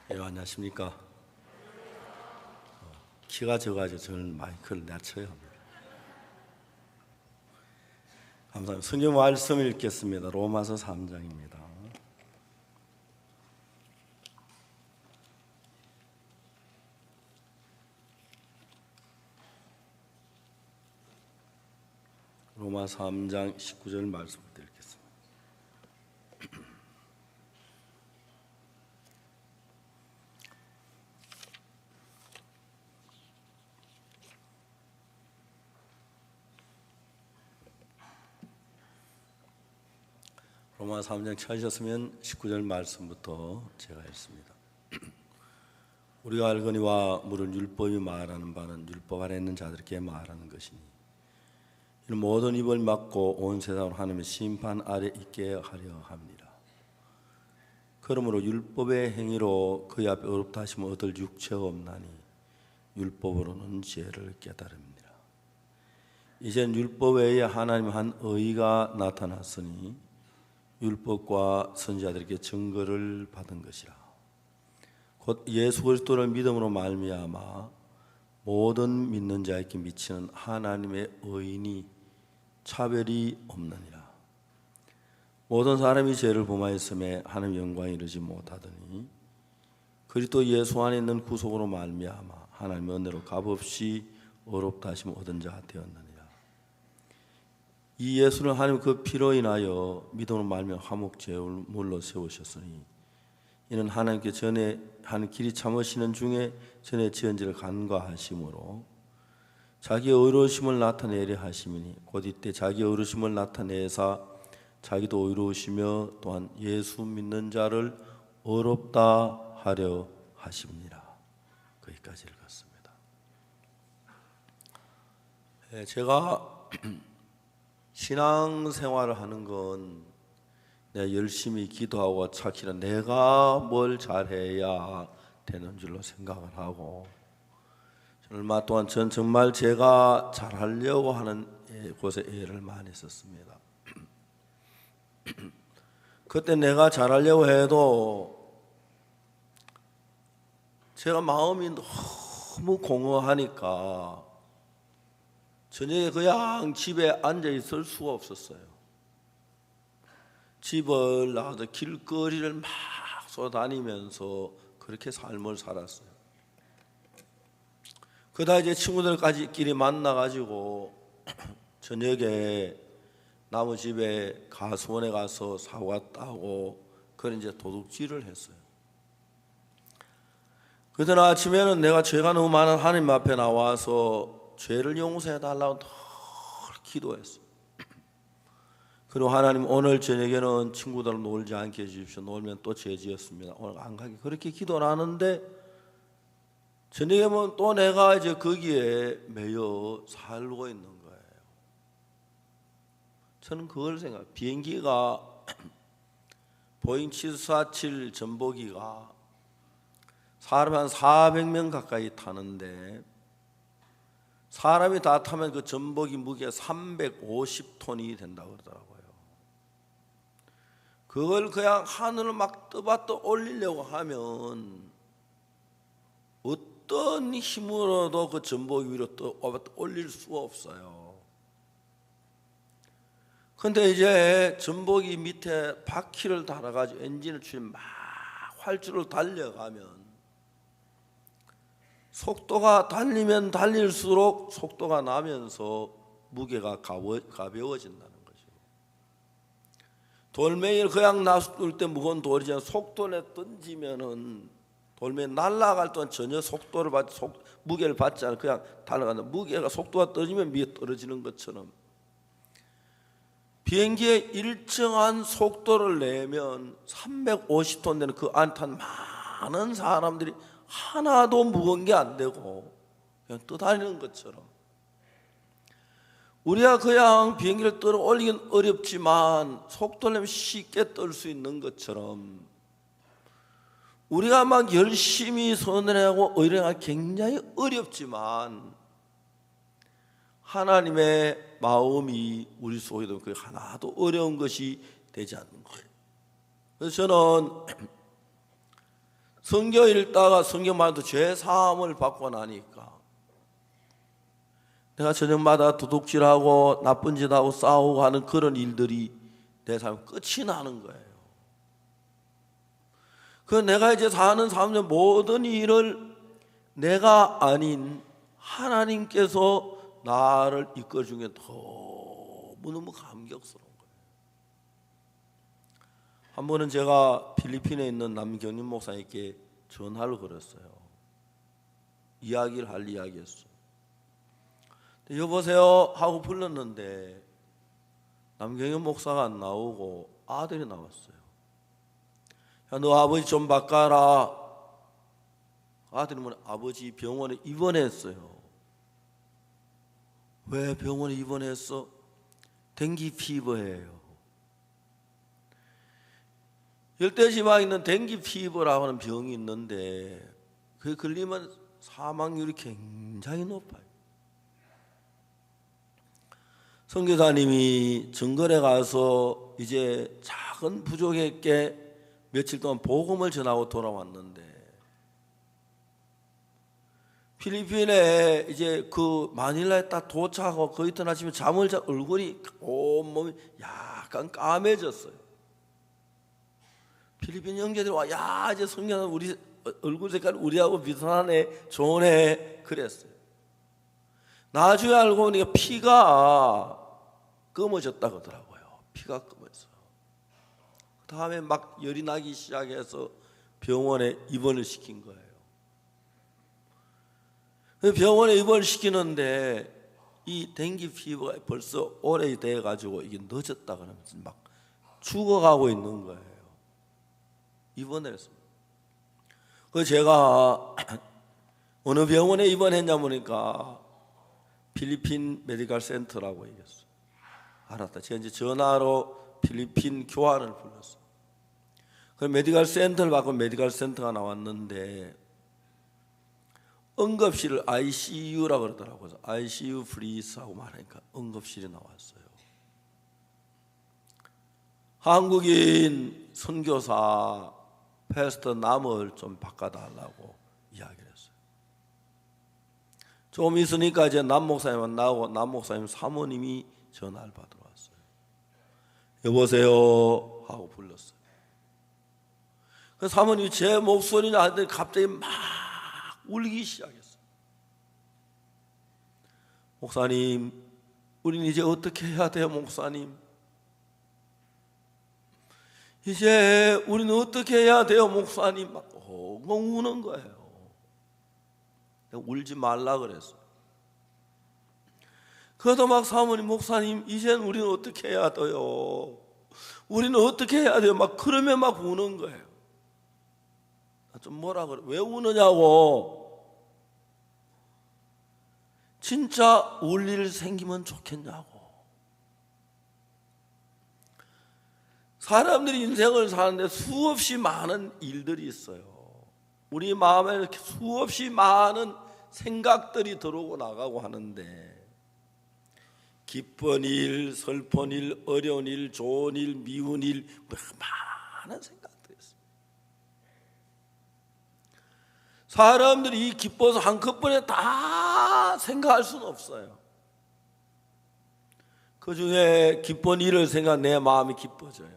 예, 안녕하십니까. 키가 적어가지고 저는 마이크를 낮춰야 합니다. 감사합니다. 성경 말씀 읽겠습니다. 로마서 3장입니다. 로마 3장 19절 말씀부터 읽겠습니다. 로마 3장 찾으셨으면 19절 말씀부터 제가 읽습니다. 우리가 알거니와 물은 율법이 말하는 바는 율법 아래 있는 자들에게 말하는 것이니 이는 모든 입을 막고 온 세상을 하나님의 심판 아래 있게 하려 합니다. 그러므로 율법의 행위로 그의 앞에 어렵다 하시면 얻을 육체가 없나니 율법으로는 죄를 깨달음이니라. 이젠 율법 외에 하나님 한 의가 나타났으니 율법과 선지자들에게 증거를 받은 것이라. 곧 예수 그리스도를 믿음으로 말미암아 모든 믿는 자에게 미치는 하나님의 의인이 차별이 없느니라. 모든 사람이 죄를 범하였음에 하나님의 영광에 이르지 못하더니 그리스도 예수 안에 있는 구속으로 말미암아 하나님의 은혜로 값없이 어렵다 하심을 얻은 자 되었느니라. 이 예수는 하나님 그 피로 인하여 믿음으로 말미암아 화목 제물로 세우셨으니 이는 하나님께 전에 한 길이 참으시는 중에 전에 지은 죄를 간과하심으로 자기의 의로우심을 나타내려 하심이니 곧 이때 자기의 의로우심을 나타내사 자기도 의로우시며 또한 예수 믿는 자를 의롭다 하려 하심이니라. 거기까지 읽었습니다. 제가 신앙생활을 하는 건 내가 열심히 기도하고 찾기는 내가 뭘 잘해야 되는 줄로 생각을 하고 얼마 동안 전 정말 제가 잘하려고 하는 곳에 애를 많이 썼습니다. 그때 내가 잘하려고 해도 제가 마음이 너무 공허하니까 저녁에 그냥 집에 앉아 있을 수가 없었어요. 집을 나가서 길거리를 막 쏘다니면서 그렇게 삶을 살았어요. 그러다 이제 친구들까지끼리 만나가지고 저녁에 나무 집에 가수원에 가서 사과 따고 그런 이제 도둑질을 했어요. 그날 아침에는 내가 죄가 너무 많은 하나님 앞에 나와서 죄를 용서해 달라고 늘 기도했어요. 그리고 하나님 오늘 저녁에는 친구들 놀지 않게 해주십시오. 놀면 또 죄 지었습니다. 오늘 안 가게 그렇게 기도를 하는데 저녁에는 또 내가 이제 거기에 매여 살고 있는 거예요. 저는 그걸 생각해요. 비행기가 보잉 747 전보기가 사람 한 400명 가까이 타는데 사람이 다 타면 그 전보기 무게가 350톤이 된다고 그러더라고요. 그걸 그냥 하늘을 막 떠받떠 올리려고 하면 어떤 힘으로도 그 전보기 위로 떠받떠 올릴 수가 없어요. 근데 이제 전보기 밑에 바퀴를 달아가지고 엔진을 추려 막 활주를 달려가면 속도가 달리면 달릴수록 속도가 나면서 무게가 가벼워진다는 거죠. 돌멩이를 그냥 놔둘 때 무거운 돌이지만 속도 내 던지면은 돌멩이 날아갈 동안 전혀 속도를 무게를 받지 않아 그냥 달아간다. 무게가 속도가 떨어지면 위에 떨어지는 것처럼 비행기에 일정한 속도를 내면 350톤 되는 그 안에 탄 많은 사람들이 하나도 무거운 게 안 되고 그냥 떠다니는 것처럼 우리가 그냥 비행기를 떨어 올리긴 어렵지만 속도를 내면 쉽게 떨 수 있는 것처럼 우리가 막 열심히 선언하고 의뢰하기 굉장히 어렵지만 하나님의 마음이 우리 속에 들면 그게 하나도 어려운 것이 되지 않는 거예요. 그래서 저는 성경 읽다가 성경만도 죄 사함을 받고 나니까 내가 저녁마다 도둑질하고 나쁜 짓하고 싸우고 하는 그런 일들이 내 삶 끝이 나는 거예요. 그 내가 이제 사는 삶의 모든 일을 내가 아닌 하나님께서 나를 이끌어준 게 너무너무 감격스러운 거예요. 한 번은 제가 필리핀에 있는 남경림 목사님께 전화를 걸었어요. 이야기를 할 이야기였어. 여보세요 하고 불렀는데 남경림 목사가 안 나오고 아들이 나왔어요. 야, 너 아버지 좀 바꿔라. 아들이 뭐냐, 아버지 병원에 입원했어요. 왜 병원에 입원했어? 댕기 피버예요. 열대지방에 있는 댕기 피버라고 하는 병이 있는데 그게 걸리면 사망률이 굉장히 높아요. 선교사님이 정글에 가서 이제 작은 부족에게 며칠 동안 복음을 전하고 돌아왔는데 필리핀에 이제 그 마닐라에 딱 도착하고 그 이튿날 아침에 잠을 자 얼굴이 온몸이 약간 까매졌어요. 필리핀 형제들이 와, 야 이제 성경은 우리 얼굴 색깔 우리하고 비슷하네, 좋네 그랬어요. 나중에 알고 보니까 피가 검어졌다 그러더라고요. 피가 검어져. 그 다음에 막 열이 나기 시작해서 병원에 입원을 시킨 거예요. 병원에 입원을 시키는데 이 댕기 피부가 벌써 오래돼 가지고 이게 늦었다 그러면서 막 죽어가고 있는 거예요. 입원을 했습니다. 그래서 제가 어느 병원에 입원했냐 보니까 필리핀 메디컬 센터라고 얘기했어요. 알았다. 제가 이제 전화로 필리핀 교환을 불렀어요. 그 메디컬 센터를 받고 메디컬 센터가 나왔는데 응급실을 ICU라고 그러더라고요. ICU 플리즈 하고 말하니까 응급실이 나왔어요. 한국인 선교사 패스터 남을 좀 바꿔달라고 이야기를 했어요. 좀 있으니까 이제 남 목사님 나오고 남 목사님 사모님이 전화를 받으러 왔어요. 여보세요 하고 불렀어요. 그 사모님이 제 목소리를 하는데 갑자기 막 울기 시작했어요. 목사님, 우리는 이제 어떻게 해야 돼요, 목사님? 이제 우리는 어떻게 해야 돼요, 목사님? 막 엉엉 우는 거예요. 내가 울지 말라 그랬어요. 그래도 막 사모님, 목사님, 이제는 우리는 어떻게 해야 돼요? 우리는 어떻게 해야 돼요? 막 그러면 막 우는 거예요. 좀 뭐라 그래? 왜 우느냐고. 진짜 울 일 생기면 좋겠냐고. 사람들이 인생을 사는데 수없이 많은 일들이 있어요. 우리 마음에 이렇게 수없이 많은 생각들이 들어오고 나가고 하는데 기쁜 일, 슬픈 일, 어려운 일, 좋은 일, 미운 일, 많은 생각들이 있어요. 사람들이 기뻐서 한꺼번에 다 생각할 수는 없어요. 그 중에 기쁜 일을 생각 내 마음이 기뻐져요.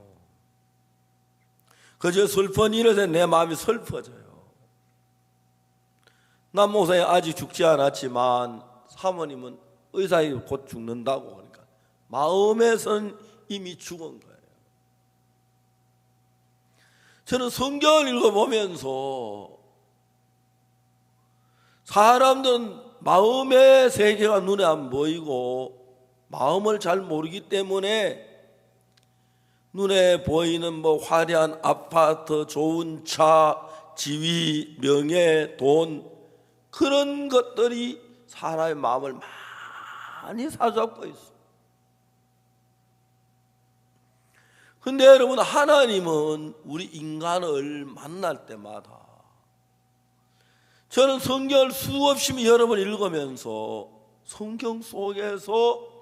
그저 슬픈 일을 생각 내 마음이 슬퍼져요. 남 목사님 아직 죽지 않았지만 사모님은 의사가 곧 죽는다고 하니까 마음에선 이미 죽은 거예요. 저는 성경을 읽어보면서 사람들은 마음의 세계가 눈에 안 보이고 마음을 잘 모르기 때문에 눈에 보이는 뭐 화려한 아파트, 좋은 차, 지위, 명예, 돈 그런 것들이 사람의 마음을 많이 사로잡고 있어요. 근데 여러분, 하나님은 우리 인간을 만날 때마다 저는 성경을 수없이 여러 번 읽으면서 성경 속에서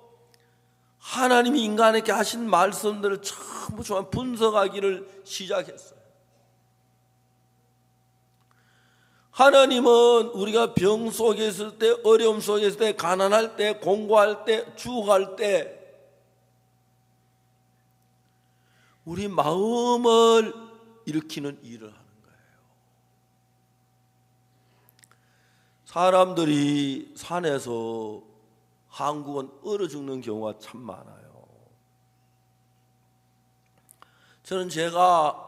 하나님이 인간에게 하신 말씀들을 전부 분석하기를 시작했어요. 하나님은 우리가 병 속에 있을 때, 어려움 속에 있을 때, 가난할 때, 공고할 때, 죽어갈 때 우리 마음을 일으키는 일을 하는 거예요. 사람들이 산에서 한국은 얼어 죽는 경우가 참 많아요. 저는 제가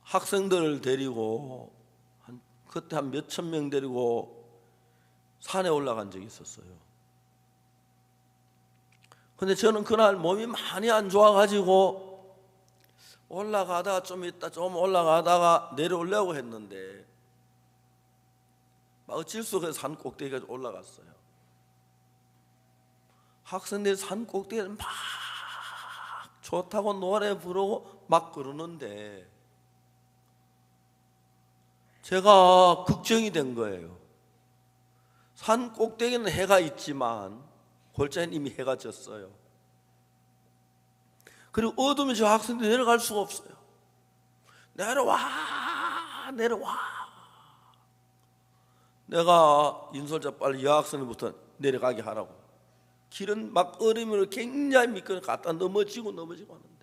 학생들을 데리고 그때 한 몇천 명 데리고 산에 올라간 적이 있었어요. 근데 저는 그날 몸이 많이 안 좋아가지고 올라가다가 좀 있다 좀 올라가다가 내려오려고 했는데 막 어쩔 수 없이 산 꼭대기까지 올라갔어요. 학생들이 산 꼭대기에 막 좋다고 노래 부르고 막 그러는데 제가 걱정이 된 거예요. 산 꼭대기는 해가 있지만 골짜기는 이미 해가 졌어요. 그리고 어두우면 저 학생들이 내려갈 수가 없어요. 내려와. 내가 인솔자 빨리 여학생부터 내려가게 하라고. 길은 막 얼음으로 굉장히 미끄러 갖다 넘어지고 하는데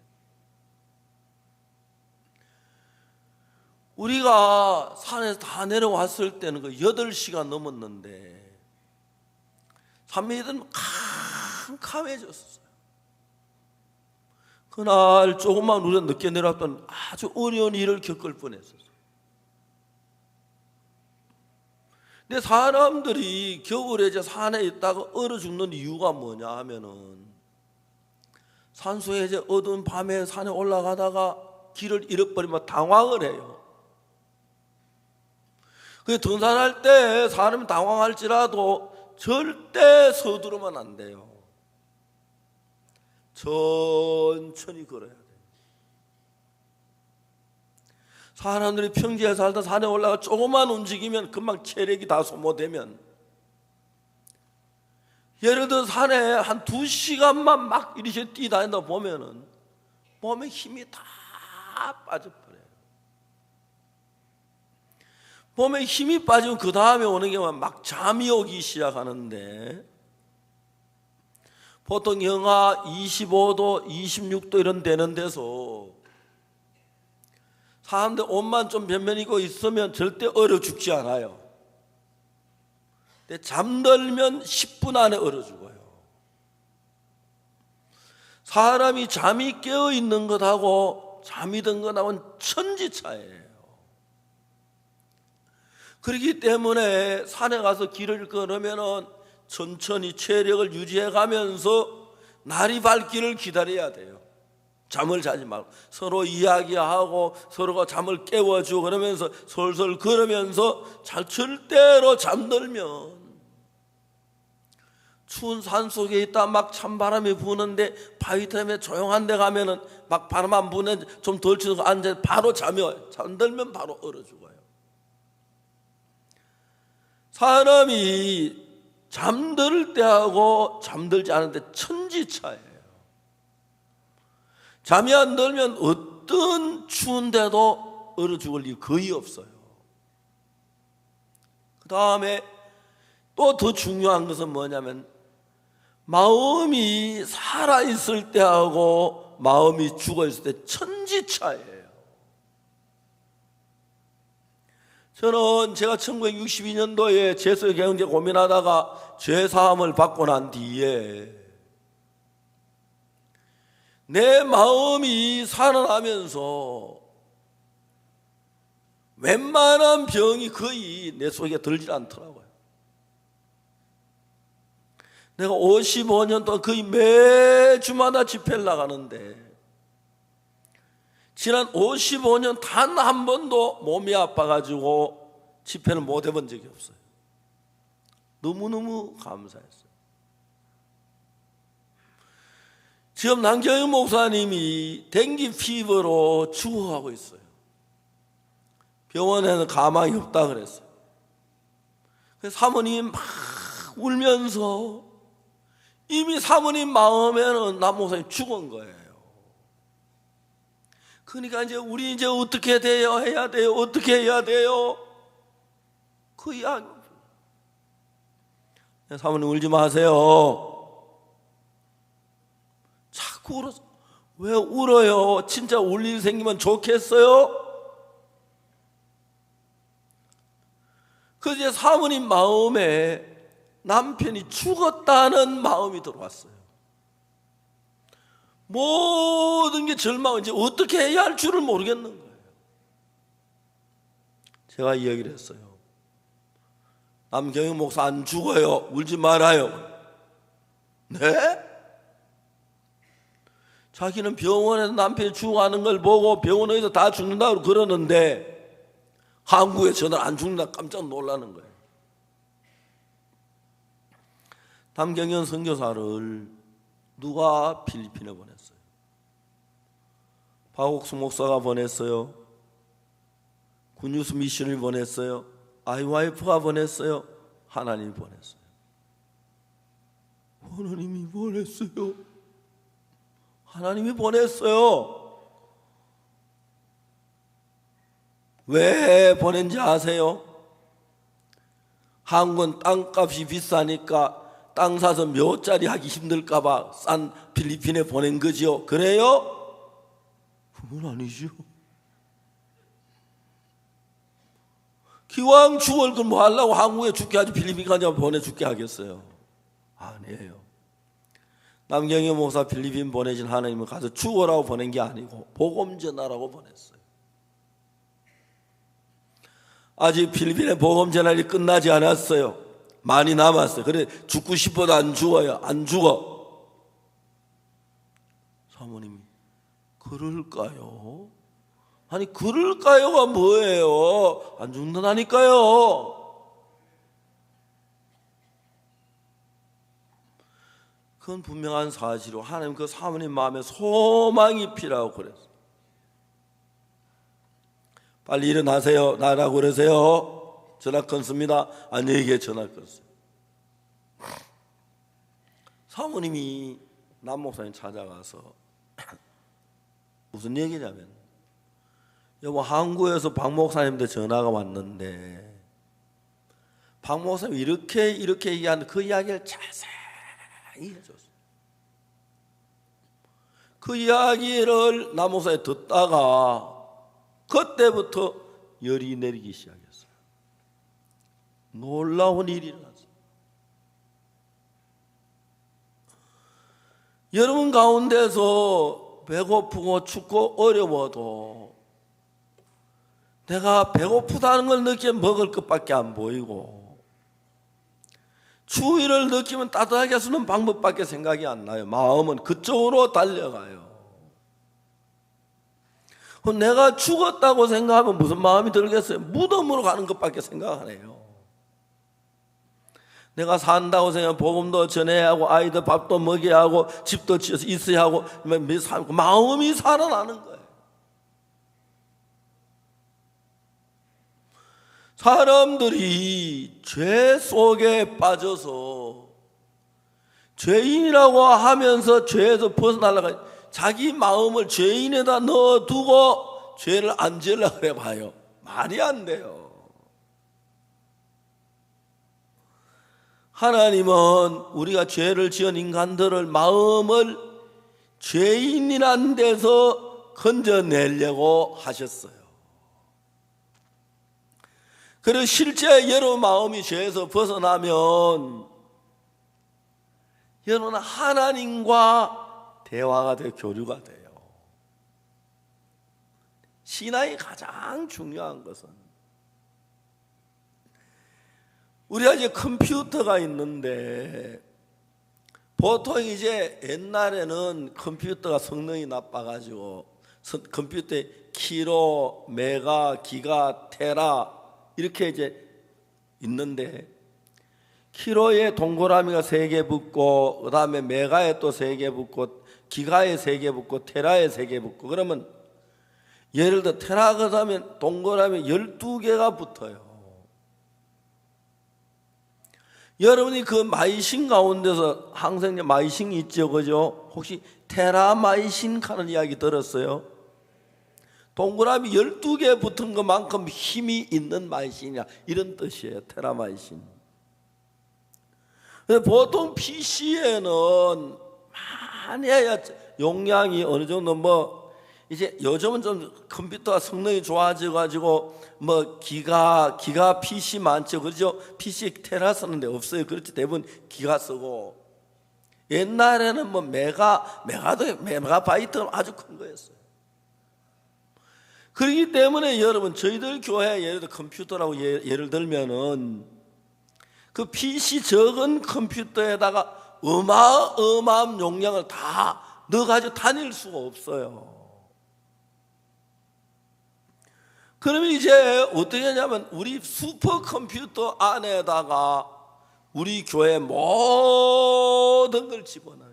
우리가 산에서 다 내려왔을 때는 그 8시간 넘었는데 산미들은 캄캄해졌어요. 그날 조금만 우리가 늦게 내려왔던 아주 어려운 일을 겪을 뻔했었어요. 근데 사람들이 겨울에 이제 산에 있다가 얼어 죽는 이유가 뭐냐 하면은 산속에 이제 어두운 밤에 산에 올라가다가 길을 잃어버리면 당황을 해요. 그 등산할 때 사람이 당황할지라도 절대 서두르면 안 돼요. 천천히 걸어야 돼요. 사람들이 평지에 살다 산에 올라가 조금만 움직이면 금방 체력이 다 소모되면 예를 들어 산에 한 2시간만 막 이리저리 뛰다니다 보면은 몸에 힘이 다 빠져버려요. 몸에 힘이 빠지면 그 다음에 오는 게 막 잠이 오기 시작하는데 보통 영하 25도, 26도 이런 되는 데서 사람들 옷만 좀 변변히고 있으면 절대 얼어 죽지 않아요. 근데 잠들면 10분 안에 얼어 죽어요. 사람이 잠이 깨어 있는 것하고 잠이 든 것하고는 천지차이예요. 그렇기 때문에 산에 가서 길을 걸으면은 천천히 체력을 유지해 가면서 날이 밝기를 기다려야 돼요. 잠을 자지 말고 서로 이야기하고 서로가 잠을 깨워주고 그러면서 솔솔 걸으면서 절대로 잠들면 추운 산 속에 있다 막 찬바람이 부는데 바위 틈에 조용한 데 가면은 막 바람 안 부는 좀 덜 치고 앉아 바로 잠이 와요. 잠들면 바로 얼어 죽어요. 사람이 잠들 때하고 잠들지 않을 때 천지차예요. 잠이 안 들면 어떤 추운데도 얼어 죽을 일이 거의 없어요. 그 다음에 또 더 중요한 것은 뭐냐면 마음이 살아있을 때하고 마음이 죽어있을 때 천지차예요. 저는 제가 1962년도에 재수의 경제 고민하다가 죄사함을 받고 난 뒤에 내 마음이 살아나면서 웬만한 병이 거의 내 속에 들질 않더라고요. 내가 55년 동안 거의 매주마다 집회를 나가는데 지난 55년 단 한 번도 몸이 아파가지고 집회를 못 해본 적이 없어요. 너무너무 감사했어요. 지금 남경희 목사님이 댕기 피버로 죽어가고 있어요. 병원에는 가망이 없다 그랬어요. 그래서 사모님이 막 울면서 이미 사모님 마음에는 남 목사님 죽은 거예요. 그러니까 이제 우리 이제 어떻게 돼요? 해야 돼요? 어떻게 해야 돼요? 그 이야기. 사모님 울지 마세요. 자꾸 울어서. 왜 울어요? 진짜 울 일 생기면 좋겠어요? 그제 사모님 마음에 남편이 죽었다는 마음이 들어왔어요. 모든 게 절망, 이제 어떻게 해야 할 줄을 모르겠는 거예요. 제가 이 얘기를 했어요. 남경영 목사 안 죽어요. 울지 말아요. 네? 자기는 병원에서 남편이 죽어가는 걸 보고 병원에서 다 죽는다고 그러는데 한국에 전화 안 죽는다 깜짝 놀라는 거예요. 남경현 선교사를 누가 필리핀에 보냈어요? 박옥수 목사가 보냈어요? 군유수 미션을 보냈어요? IYF가 보냈어요? 하나님이 보냈어요. 하나님이 보냈어요. 하나님이 보냈어요. 왜 보낸지 아세요? 한국은 땅값이 비싸니까 땅 사서 묘짜리 하기 힘들까봐 싼 필리핀에 보낸 거지요. 그래요? 그건 아니죠. 기왕 죽을 걸 뭐 하려고 한국에 죽게 하지 필리핀까지 보내 죽게 하겠어요? 아니에요. 남경희 목사 필리핀 보내신 하나님은 가서 죽어라고 보낸 게 아니고 복음 전하라고 보냈어요. 아직 필리핀의 복음 전할이 끝나지 않았어요. 많이 남았어요. 그래 죽고 싶어도 안 죽어요. 안 죽어. 사모님이 그럴까요? 아니 그럴까요가 뭐예요? 안 죽는다니까요. 그건 분명한 사실이고 하나님 그 사모님 마음에 소망이 필요하고 그랬어요. 빨리 일어나세요. 나라고 그러세요. 전화 끊습니다. 아내에게 전화 끊었어요. 사모님이 남 목사님 찾아가서 무슨 얘기냐면 여보 한국에서 박 목사님한테 전화가 왔는데 박 목사님이 이렇게 얘기하는데 그 이야기를 자세히 해줬어요. 그 이야기를 남 목사님이 듣다가 그때부터 열이 내리기 시작했어요. 놀라운 일이 일어났어요. 여러분 가운데서 배고프고 춥고 어려워도 내가 배고프다는 걸 느끼면 먹을 것밖에 안 보이고 추위를 느끼면 따뜻하게 쓰는 방법밖에 생각이 안 나요. 마음은 그쪽으로 달려가요. 그럼 내가 죽었다고 생각하면 무슨 마음이 들겠어요? 무덤으로 가는 것밖에 생각 안 해요. 내가 산다고 생각하면 복음도 전해야 하고 아이들 밥도 먹여야 하고 집도 지어서 있어야 하고 마음이 살아나는 거예요. 사람들이 죄 속에 빠져서 죄인이라고 하면서 죄에서 벗어나려고 자기 마음을 죄인에다 넣어두고 죄를 안 지으려고 해봐요. 말이 안 돼요. 하나님은 우리가 죄를 지은 인간들을 마음을 죄인이란 데서 건져내려고 하셨어요. 그리고 실제 여러분 마음이 죄에서 벗어나면 여러분은 하나님과 대화가 돼요. 교류가 돼요. 신앙이 가장 중요한 것은 우리가 이제 컴퓨터가 있는데 보통 이제 옛날에는 컴퓨터가 성능이 나빠가지고 컴퓨터에 키로, 메가, 기가, 테라 이렇게 이제 있는데 키로에 동그라미가 3개 붙고 그 다음에 메가에 또 3개 붙고 기가에 3개 붙고 테라에 3개 붙고 그러면 예를 들어 테라가 하면 동그라미 12개가 붙어요. 여러분이 그 마이신 가운데서 항상 마이신이 있죠, 그죠? 혹시 테라마이신 하는 이야기 들었어요? 동그라미 12개 붙은 것만큼 힘이 있는 마이신이냐, 이런 뜻이에요. 테라마이신. 보통 PC에는 많이 해야 용량이 어느 정도 이제 요즘은 좀 컴퓨터가 성능이 좋아져 가지고 기가 PC 많죠. 그렇죠? PC 테라 쓰는데 없어요. 그렇지. 대부분 기가 쓰고. 옛날에는 메가바이트가 아주 큰 거였어요. 그렇기 때문에 여러분, 저희들 교회 예를 들어 컴퓨터라고 예를 들면은 그 PC 적은 컴퓨터에다가 어마어마한 용량을 다 넣어가지고 다닐 수가 없어요. 그러면 이제 어떻게 하냐면 우리 슈퍼컴퓨터 안에다가 우리 교회 모든 걸 집어넣어요.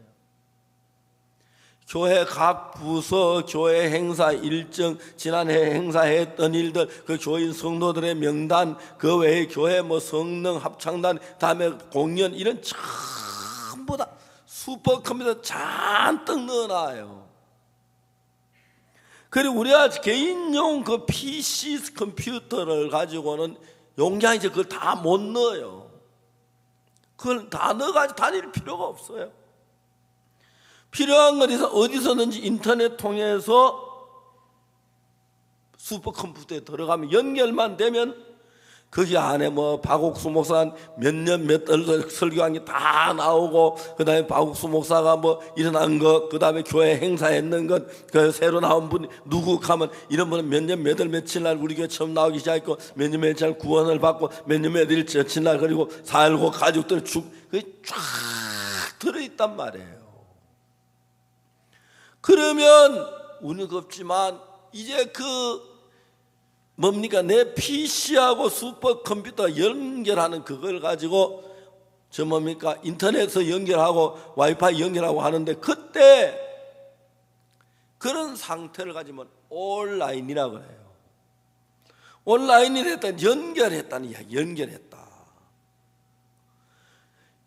교회 각 부서, 교회 행사 일정, 지난해 행사했던 일들, 그 교인 성도들의 명단, 그 외에 교회 성능 합창단, 다음에 공연, 이런 전부 다 슈퍼컴퓨터 잔뜩 넣어놔요. 그리고 우리가 개인용 그 PC 컴퓨터를 가지고는 용량이 그걸 다 못 넣어요. 그걸 다 넣어가지고 다닐 필요가 없어요. 필요한 건 어디서든지 인터넷 통해서 슈퍼컴퓨터에 들어가면 연결만 되면 거기 안에 박옥수 목사 몇 년 몇 달 설교한 게 다 나오고, 그 다음에 박옥수 목사가 일어난 것, 그 다음에 교회 행사했는 것, 그 새로 나온 분 누구 가면 이런 분은 몇 년 몇 월 며칠 날 우리 교회 처음 나오기 시작했고, 몇 년 며칠 날 구원을 받고, 몇 년 며칠 날 그리고 살고 가족들 그게 쫙 들어있단 말이에요. 그러면 우리가 없지만 이제 내 PC하고 슈퍼컴퓨터 연결하는 그걸 가지고 인터넷에서 연결하고 와이파이 연결하고 하는데, 그때 그런 상태를 가지면 온라인이라고 해요. 온라인이 됐다, 연결했다는 이야기, 연결했다.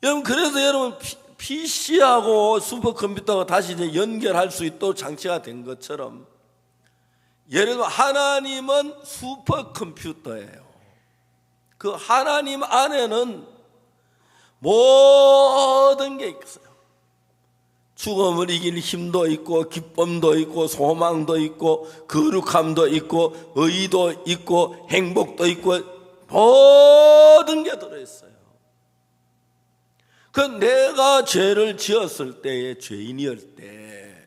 여러분, 그래서 여러분 PC하고 슈퍼컴퓨터가 다시 이제 연결할 수 있도록 장치가 된 것처럼, 예를 들면 하나님은 슈퍼컴퓨터예요. 그 하나님 안에는 모든 게 있어요. 죽음을 이길 힘도 있고, 기쁨도 있고, 소망도 있고, 거룩함도 있고, 의도 있고, 행복도 있고, 모든 게 들어있어요. 그 내가 죄를 지었을 때의 죄인이었을 때,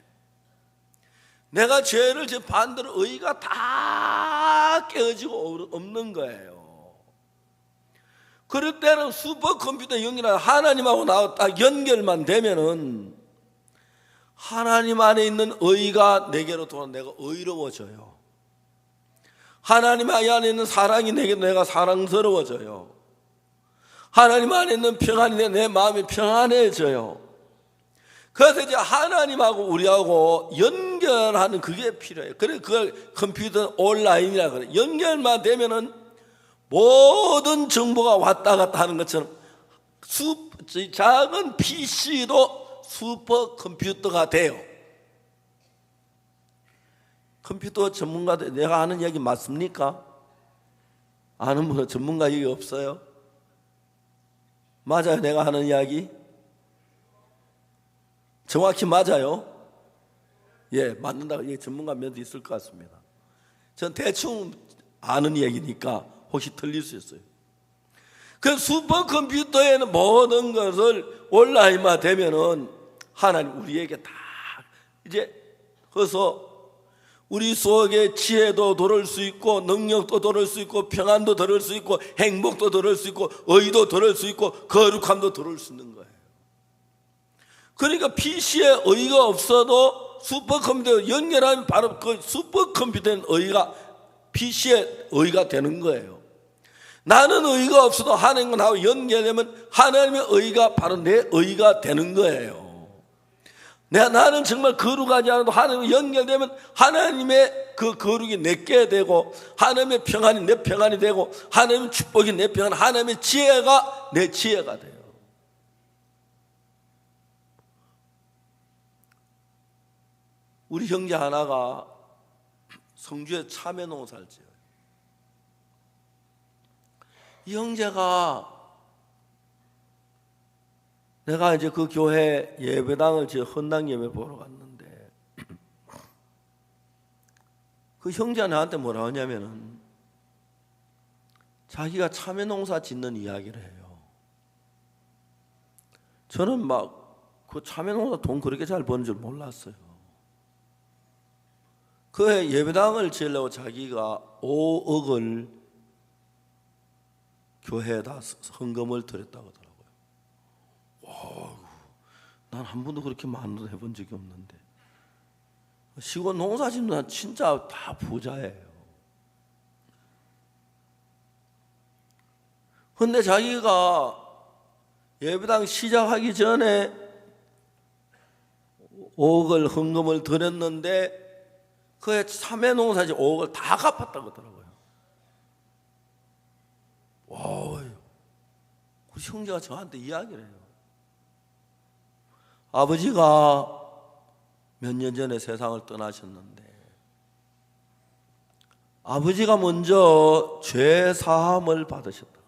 내가 죄를 지어 반대로 의가 다 깨어지고 없는 거예요. 그럴 때는 슈퍼컴퓨터 연결한 하나님하고 나하고 딱 연결만 되면은 하나님 안에 있는 의가 내게로 돌아 내가 의로워져요. 하나님 안에 있는 사랑이 내가 사랑스러워져요. 하나님 안에 있는 평안이 내 마음이 평안해져요. 그래서 이제 하나님하고 우리하고 연결하는 그게 필요해요. 그래서 그걸 컴퓨터 온라인이라고 그래요. 연결만 되면은 모든 정보가 왔다 갔다 하는 것처럼 작은 PC도 슈퍼컴퓨터가 돼요. 컴퓨터 전문가들, 내가 하는 이야기 맞습니까? 아는 분은 전문가 여기 없어요? 맞아요, 내가 하는 이야기? 정확히 맞아요? 예, 맞는다고. 예, 전문가 몇 명 있을 것 같습니다. 전 대충 아는 얘기니까 혹시 틀릴 수 있어요. 그 슈퍼컴퓨터에는 모든 것을 온라인화 되면은 하나님 우리에게 다 이제 그래서 우리 속에 지혜도 들을 수 있고, 능력도 들을 수 있고, 평안도 들을 수 있고, 행복도 들을 수 있고, 의도 들을 수 있고, 거룩함도 들을 수 있는 거예요. 그러니까 PC에 의가 없어도 슈퍼컴퓨터 연결하면 바로 그 슈퍼컴퓨터의 의가 PC의 의가 되는 거예요. 나는 의가 없어도 하나님과 나하고 연결되면 하나님의 의가 바로 내 의가 되는 거예요. 나는 정말 거룩하지 않아도 하나님과 연결되면 하나님의 그 거룩이 내게 되고, 하나님의 평안이 내 평안이 되고, 하나님의 축복이 내 평안, 하나님의 지혜가 내 지혜가 돼요. 우리 형제 하나가 성주에 참외 농사를 지어요. 이 형제가 내가 이제 그 교회 예배당을 제 헌당 예배 보러 갔는데 그 형제가 나한테 뭐라 하냐면은 자기가 참외 농사 짓는 이야기를 해요. 저는 막 그 참외 농사 돈 그렇게 잘 버는 줄 몰랐어요. 그 예배당을 지으려고 자기가 5억을 교회에다 헌금을 드렸다고 하더라고요. 와, 난 한 번도 그렇게 많은 걸 해본 적이 없는데. 시골 농사 짓는 난 진짜 다 부자예요. 근데 자기가 예배당 시작하기 전에 5억을 헌금을 드렸는데 그의 참외 농사지 5억을 다 갚았다고 하더라고요. 와, 그 형제가 저한테 이야기를 해요. 아버지가 몇 년 전에 세상을 떠나셨는데 아버지가 먼저 죄 사함을 받으셨다.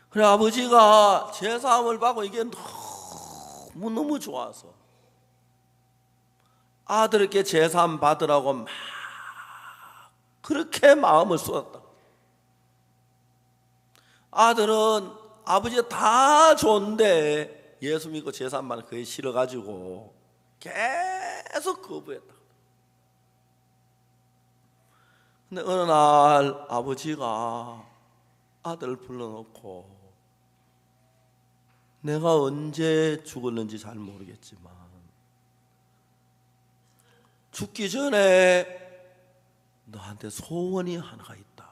그래 아버지가 죄 사함을 받고 이게 너무 좋아서 아들에게 죄 사함 받으라고 막 그렇게 마음을 쏟았다. 아들은 아버지가 다 좋은데 예수 믿고 죄 사함 받는 그게 싫어가지고 계속 거부했다. 근데 어느 날 아버지가 아들을 불러놓고 내가 언제 죽었는지 잘 모르겠지만 죽기 전에 너한테 소원이 하나가 있다.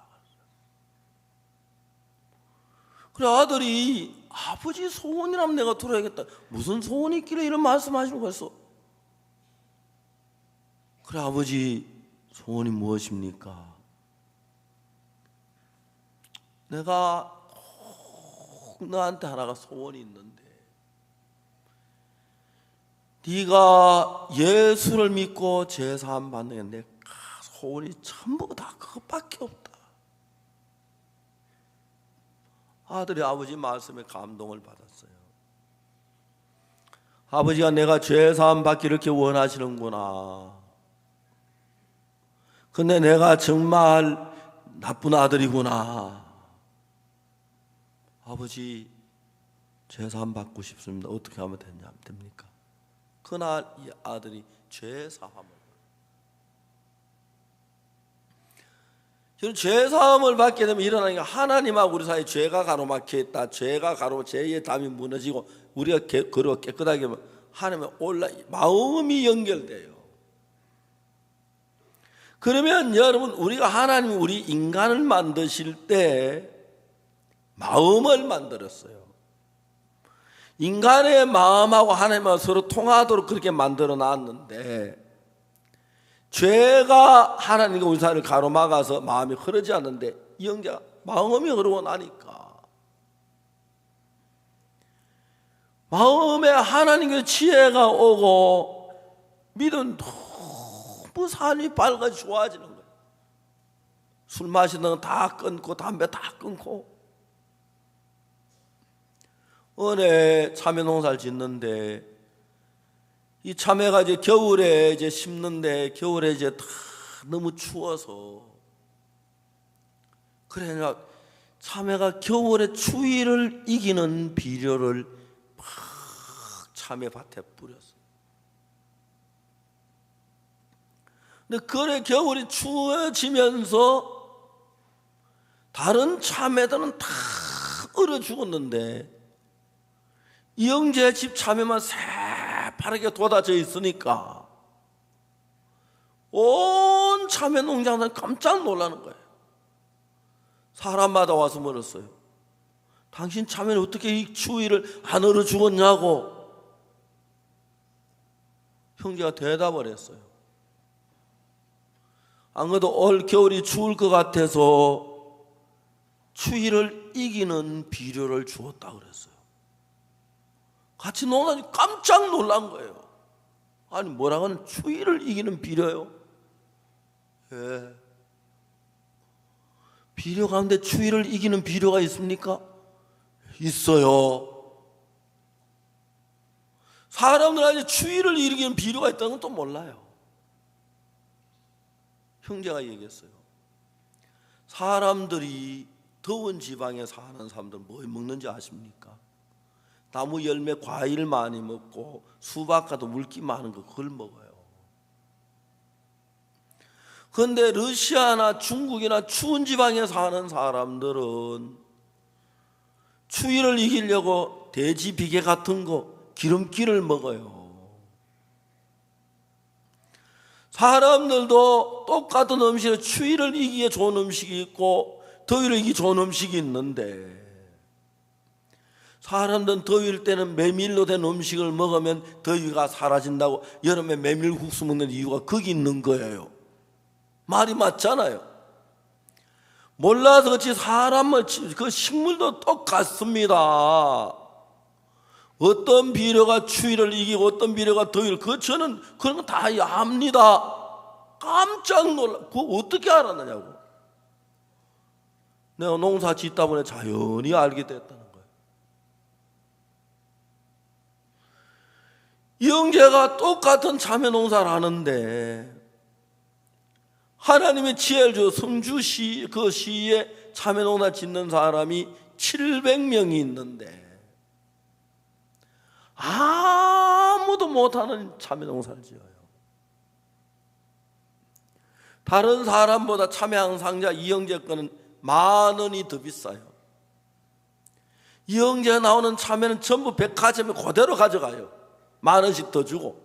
그래 아들이 아버지 소원이라면 내가 들어야겠다. 무슨 소원이 있길래 이런 말씀하시는 거였어? 그래 아버지 소원이 무엇입니까? 내가 꼭 너한테 하나가 소원이 있는데 네가 예수를 믿고 제사함 받는 게 내 소원이 전부 다 그것밖에 없다. 아들이 아버지 말씀에 감동을 받았어요. 아버지가 내가 제사함 받기 이렇게 원하시는구나. 근데 내가 정말 나쁜 아들이구나. 아버지 죄사함 받고 싶습니다. 어떻게 하면 됩니까? 그날 이 아들이 죄사함을 저는 죄사함을 받게 되면 일어나는 게 하나님하고 우리 사이에 죄가 가로막혀 있다. 죄가 죄의 담이 무너지고 우리가 거룩하고 깨끗하게 하면 하나님의 마음이 연결돼요. 그러면 여러분 우리가 하나님이 우리 인간을 만드실 때 마음을 만들었어요. 인간의 마음하고 하나님하고 서로 통하도록 그렇게 만들어 놨는데 죄가 하나님과 우리 사이를 가로막아서 마음이 흐르지 않는데 이 형제가 마음이 흐르고 나니까 마음에 하나님의 지혜가 오고 믿음 너무 삶이 밝아 좋아지는 거예요. 술 마시는 건 다 끊고 담배 다 끊고 은혜 참외 농사를 짓는데 이 참외가 이제 겨울에 이제 심는데 겨울에 이제 다 너무 추워서 그래 참외가 겨울에 추위를 이기는 비료를 막 참외밭에 뿌렸어. 근데 그래 겨울이 추워지면서 다른 참외들은 다 얼어 죽었는데 이 형제 집 참외만 새파랗게 돋아져 있으니까 온 참외 농장들은 깜짝 놀라는 거예요. 사람마다 와서 물었어요. 당신 참외는 어떻게 이 추위를 안 얼어 죽었냐고. 형제가 대답을 했어요. 안 그래도 올 겨울이 추울 것 같아서 추위를 이기는 비료를 주었다 그랬어요. 같이 놀라니 깜짝 놀란 거예요. 아니 뭐라고 하는 추위를 이기는 비료요? 예. 비료 가운데 추위를 이기는 비료가 있습니까? 있어요. 사람들한테 추위를 이기는 비료가 있다는 건 또 몰라요. 형제가 얘기했어요. 사람들이 더운 지방에 사는 사람들 뭐 먹는지 아십니까? 나무 열매 과일 많이 먹고 수박 같은 물기 많은 거 그걸 먹어요. 그런데 러시아나 중국이나 추운 지방에 사는 사람들은 추위를 이기려고 돼지 비계 같은 거 기름기를 먹어요. 사람들도 똑같은 음식에 추위를 이기기에 좋은 음식이 있고 더위를 이기기 좋은 음식이 있는데 사람들은 더위일 때는 메밀로 된 음식을 먹으면 더위가 사라진다고 여름에 메밀국수 먹는 이유가 거기 있는 거예요. 말이 맞잖아요. 몰라서 그렇지 사람은 그 식물도 똑같습니다. 어떤 비료가 추위를 이기고 어떤 비료가 더위를 저는 그런 거 다 압니다. 깜짝 놀라. 그거 어떻게 알았느냐고. 내가 농사 짓다 보니 자연히 알게 됐다는 거예요. 이 형제가 똑같은 참외 농사를 하는데 하나님의 지혜를 줘 성주시 그 시에 참외 농사 짓는 사람이 700명이 있는데 아무도 못하는 참외 농사를 지어요. 다른 사람보다 참외 한 상자 이 형제 거는 10,000원이 더 비싸요. 이 형제가 나오는 참외는 전부 백화점에 그대로 가져가요. 10,000원씩 더 주고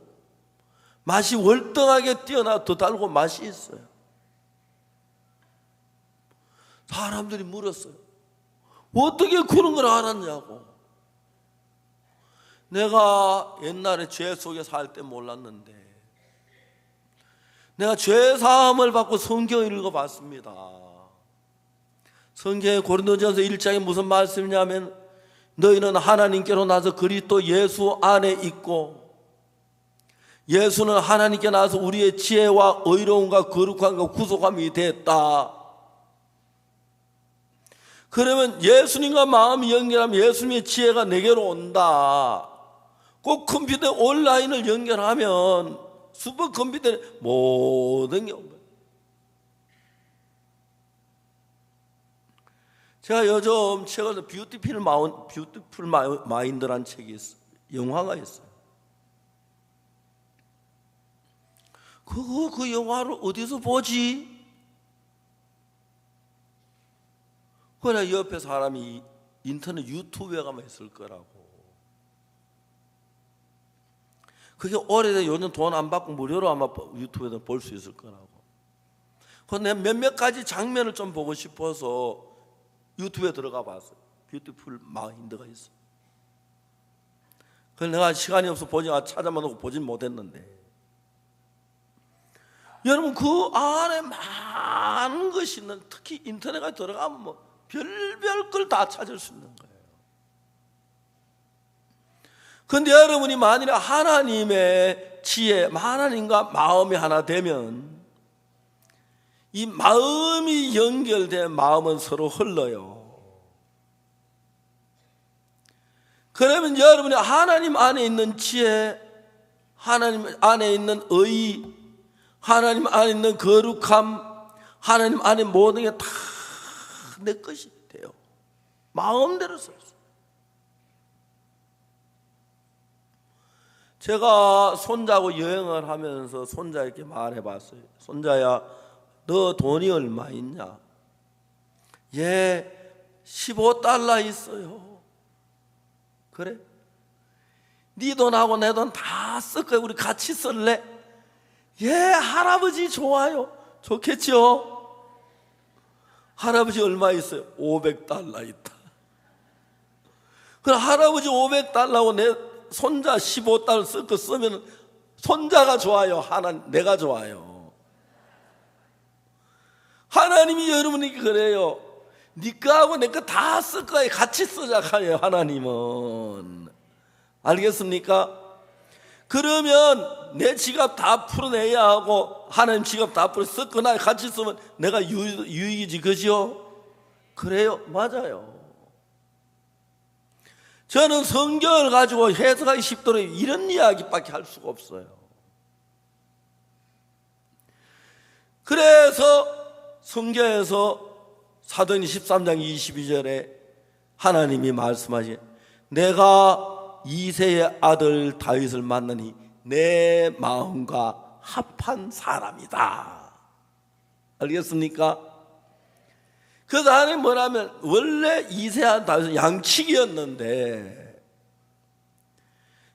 맛이 월등하게 뛰어나 더 달고 맛이 있어요. 사람들이 물었어요. 어떻게 그런 걸 알았냐고. 내가 옛날에 죄 속에 살 때 몰랐는데 내가 죄 사함을 받고 성경을 읽어봤습니다. 성경에 고린도전서 1장에 무슨 말씀이냐면 너희는 하나님께로 나서 그리스도 예수 안에 있고 예수는 하나님께 나서 우리의 지혜와 의로움과 거룩함과 구속함이 됐다. 그러면 예수님과 마음이 연결하면 예수님의 지혜가 내게로 온다. 꼭 컴퓨터에 온라인을 연결하면 슈퍼컴퓨터에 모든 게 옵니다. 제가 요즘 최근에 뷰티풀 마인드라는 책이 있어요. 영화가 있어요. 그 영화를 어디서 보지? 그래 옆에 사람이 인터넷 유튜브에 가면 있을 거라고. 그게 오래돼 요즘 돈 안 받고 무료로 아마 유튜브에서 볼 수 있을 거라고. 그런데 몇몇 가지 장면을 좀 보고 싶어서 유튜브에 들어가 봤어요. 뷰티풀 마인드가 있어. 그래서 내가 시간이 없어 찾아만 놓고 보진 못했는데 여러분 그 안에 많은 것이 있는 특히 인터넷에 들어가면 뭐 별별 걸 다 찾을 수 있는 거예요. 그런데 여러분이 만일에 하나님의 지혜, 하나님과 마음이 하나 되면 이 마음이 연결된 마음은 서로 흘러요. 그러면 여러분이 하나님 안에 있는 지혜, 하나님 안에 있는 의, 하나님 안에 있는 거룩함, 하나님 안에 모든 게 다 내 것이 돼요. 마음대로 살 수. 제가 손자하고 여행을 하면서 손자에게 말해봤어요. 손자야, 너 돈이 얼마 있냐? 예, 15달러 있어요. 그래? 네 돈하고 내 돈 다 쓸 거야. 우리 같이 쓸래? 예, 할아버지 좋아요. 좋겠죠? 할아버지 얼마 있어요? 500달러 있다. 그럼 할아버지 500달러고 내 손자 15달러 쓸 거 쓰면 손자가 좋아요? 내가 좋아요? 하나님이 여러분에게 그래요. 네 거하고 내 거 다 쓸 거야. 같이 쓰자 하요 하나님은. 알겠습니까? 그러면 내 지갑 다 풀어내야 하고 하나님 지갑 다 풀어 섞거나 같이 쓰면 내가 유익이지, 그죠? 그래요, 맞아요. 저는 성경을 가지고 해석하기 쉽도록 이런 이야기밖에 할 수가 없어요. 그래서 성경에서 사도행전 13장 22절에 하나님이 말씀하신 내가 이새의 아들 다윗을 만나니 내 마음과 합한 사람이다. 알겠습니까? 그래서 하나님 뭐냐면 원래 이새의 아들 다윗은 양치기였는데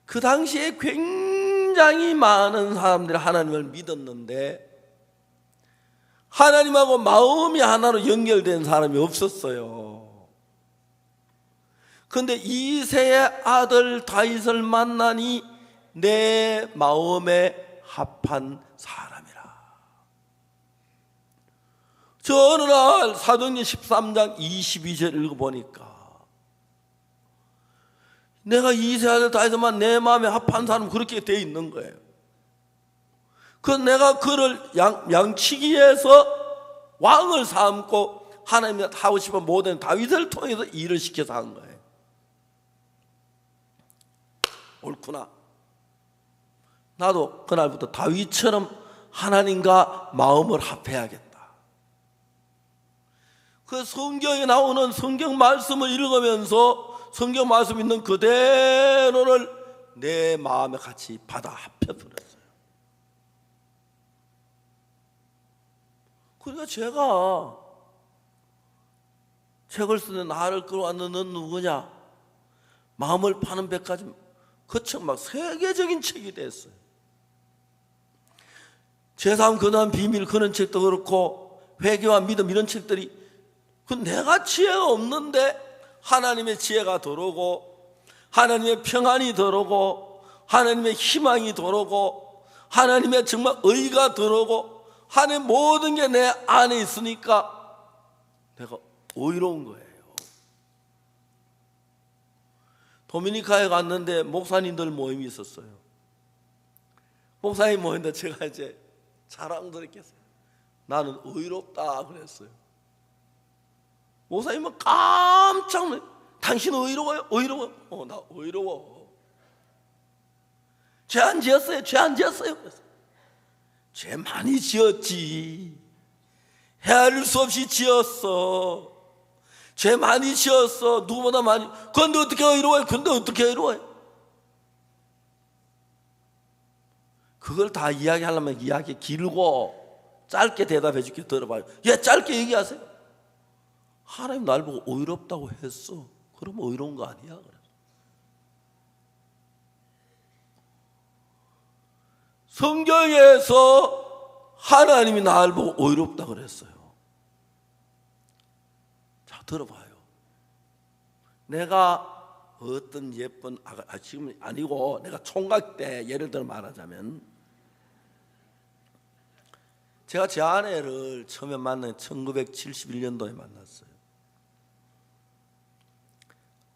그 당시에 굉장히 많은 사람들이 하나님을 믿었는데 하나님하고 마음이 하나로 연결된 사람이 없었어요. 그런데 이새의 아들 다윗을 만나니 내 마음에 합한 사람이라. 저 어느 날 사도행전 13장 22절 읽어보니까 내가 이새의 아들 다윗만 내 마음에 합한 사람 그렇게 돼 있는 거예요. 그래서 내가 그를 양치기에서 왕을 삼고 하나님이 하고 싶은 모든 다윗을 통해서 일을 시켜서 한 거예요. 옳구나. 나도 그날부터 다윗처럼 하나님과 마음을 합해야겠다. 그 성경에 나오는 성경 말씀을 읽으면서 성경 말씀 있는 그대로를 내 마음에 같이 받아 합혀버렸어요. 그러니까 제가 책을 쓰는 나를 끌어왔는 넌 누구냐? 마음을 파는 백까지 그 책 막 세계적인 책이 됐어요. 제3 근원 비밀 그런 책도 그렇고 회개와 믿음 이런 책들이 그 내가 지혜가 없는데 하나님의 지혜가 들어오고 하나님의 평안이 들어오고 하나님의 희망이 들어오고 하나님의 정말 의가 들어오고 하나님 모든 게 내 안에 있으니까 내가 의로운 거예요. 도미니카에 갔는데 목사님들 모임이 있었어요. 목사님 모임인데 제가 이제 자랑스럽겠어요. 나는 의롭다 그랬어요. 목사님은 깜짝 놀라요. 당신은 의로워요? 의로워요? 나 의로워. 죄 안 지었어요? 죄 안 지었어요? 그랬어요. 죄 많이 지었지. 헤아릴 수 없이 지었어. 죄 많이 지었어. 누구보다 많이. 그런데 어떻게 의로워요? 그런데 어떻게 의로워요? 그걸 다 이야기하려면 이야기 길고 짧게 대답해 줄게. 들어봐요. 예, 짧게 얘기하세요. 하나님 날 보고 의롭다고 했어. 그러면 의로운 거 아니야? 그래. 성경에서 하나님이 나를 보고 의롭다 그랬어요. 자, 들어봐요. 내가 어떤 예쁜 지금 아니고 내가 총각 때 예를 들어 말하자면 제가 제 아내를 처음에 만난 1971년도에 만났어요.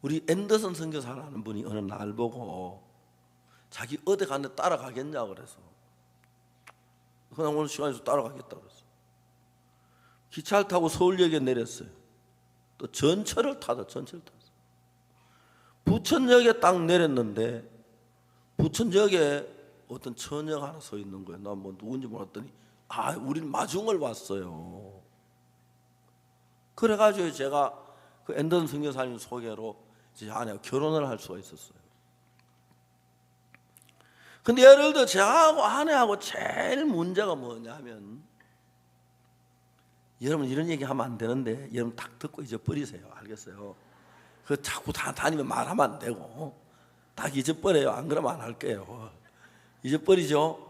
우리 앤더슨 선교사라는 분이 어느 날 보고 자기 어디 가는데 따라가겠냐고 그래서 그냥 오늘 시간에서 따라가겠다고 그랬어요. 기차를 타고 서울역에 내렸어요. 또 전철을 탔어요. 부천역에 딱 내렸는데 부천역에 어떤 처녀가 하나 서 있는 거예요. 나 뭐 누군지 몰랐더니 우린 마중을 왔어요. 그래가지고 제가 그 앤더슨 선교사님 소개로 제 아내가 결혼을 할 수가 있었어요. 근데 예를 들어 제하고 아내하고 제일 문제가 뭐냐면 여러분 이런 얘기 하면 안 되는데 여러분 딱 듣고 잊어버리세요. 알겠어요? 그 자꾸 다니면 말하면 안 되고 딱 잊어버려요. 안 그러면 안 할게요. 잊어버리죠?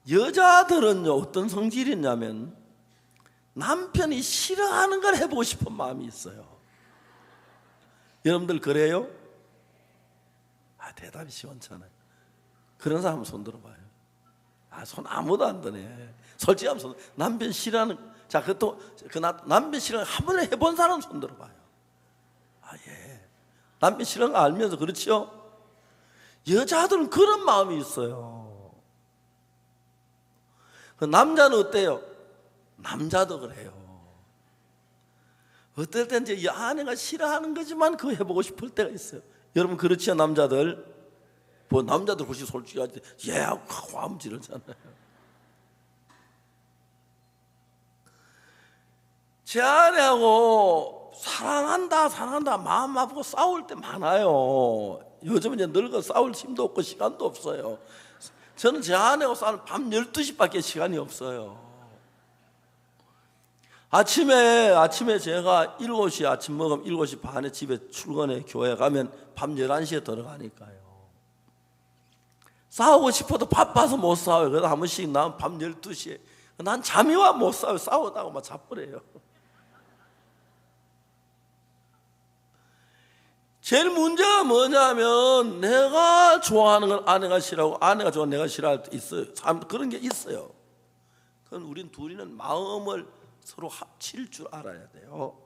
여자들은요 어떤 성질이 있냐면 남편이 싫어하는 걸 해보고 싶은 마음이 있어요. 여러분들 그래요? 대답이 시원찮아요. 그런 사람 손 들어봐요. 손 아무도 안 드네. 솔직히 하면 남편 싫어하는 남편 싫어하는 한 번에 해본 사람 손 들어봐요. 예. 남편 싫어하는 거 알면서 그렇죠? 여자들은 그런 마음이 있어요. 그 남자는 어때요? 남자도 그래요. 어떨 땐 이제 아내가 싫어하는 거지만 그거 해보고 싶을 때가 있어요. 여러분 그렇지요? 남자들 뭐 남자들 혹시 솔직히 할 때 예 하고 하면 지르잖아요. 제 아내하고 사랑한다 마음 아프고 싸울 때 많아요. 요즘은 이제 늙어 싸울 힘도 없고 시간도 없어요. 저는 제 아내하고 싸우는 밤 12시밖에 시간이 없어요. 아침에 제가 7시 아침 먹으면 7시 반에 집에 출근해 교회 가면 밤 11시에 들어가니까요. 싸우고 싶어도 바빠서 못 싸워요. 그래서 한 번씩 나면 밤 12시에 난 잠이 와 못 싸워요. 싸우다가 막 자버려요. 제일 문제가 뭐냐면 내가 좋아하는 걸 아내가 싫어하고 아내가 좋아하는 내가 싫어할 때 있어요. 그런 게 있어요. 그건 우린 둘이는 마음을 서로 합칠 줄 알아야 돼요.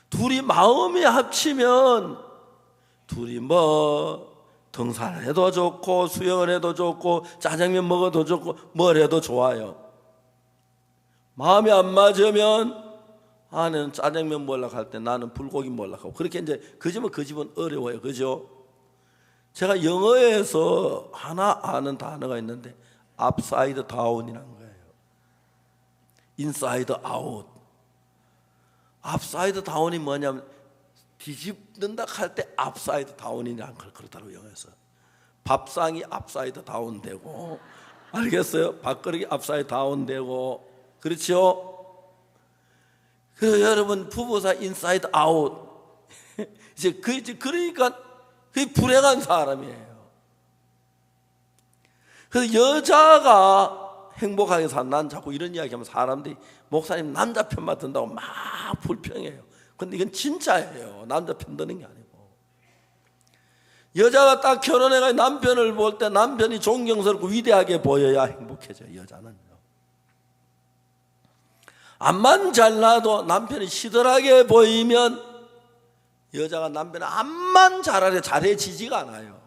둘이 마음이 합치면 둘이 뭐 등산을 해도 좋고 수영을 해도 좋고 짜장면 먹어도 좋고 뭘 해도 좋아요. 마음이 안 맞으면 아내는 짜장면 먹으려고 할 때 나는 불고기 먹으려고 하고 그렇게 이제 그 집은 어려워요. 그죠? 제가 영어에서 하나 아는 단어가 있는데 upside down이라는 거예요. inside out. upside down이 뭐냐면 뒤집는다 할 때 upside down이라는 걸 그렇다고 영어에서. 밥상이 upside down 되고 알겠어요? 밥그릇이 upside down 되고 그렇죠? 그래서 여러분 부부사 인사이드 아웃 이제 그러니까 그게 불행한 사람이에요. 그래서 여자가 행복하게 산 난 자꾸 이런 이야기하면 사람들이 목사님 남자 편만 든다고 막 불평해요. 근데 이건 진짜예요. 남자 편 드는 게 아니고 여자가 딱 결혼해가지고 남편을 볼 때 남편이 존경스럽고 위대하게 보여야 행복해져요. 여자는요. 암만 잘나도 남편이 시들하게 보이면 여자가 남편을 암만 잘해지지가 않아요.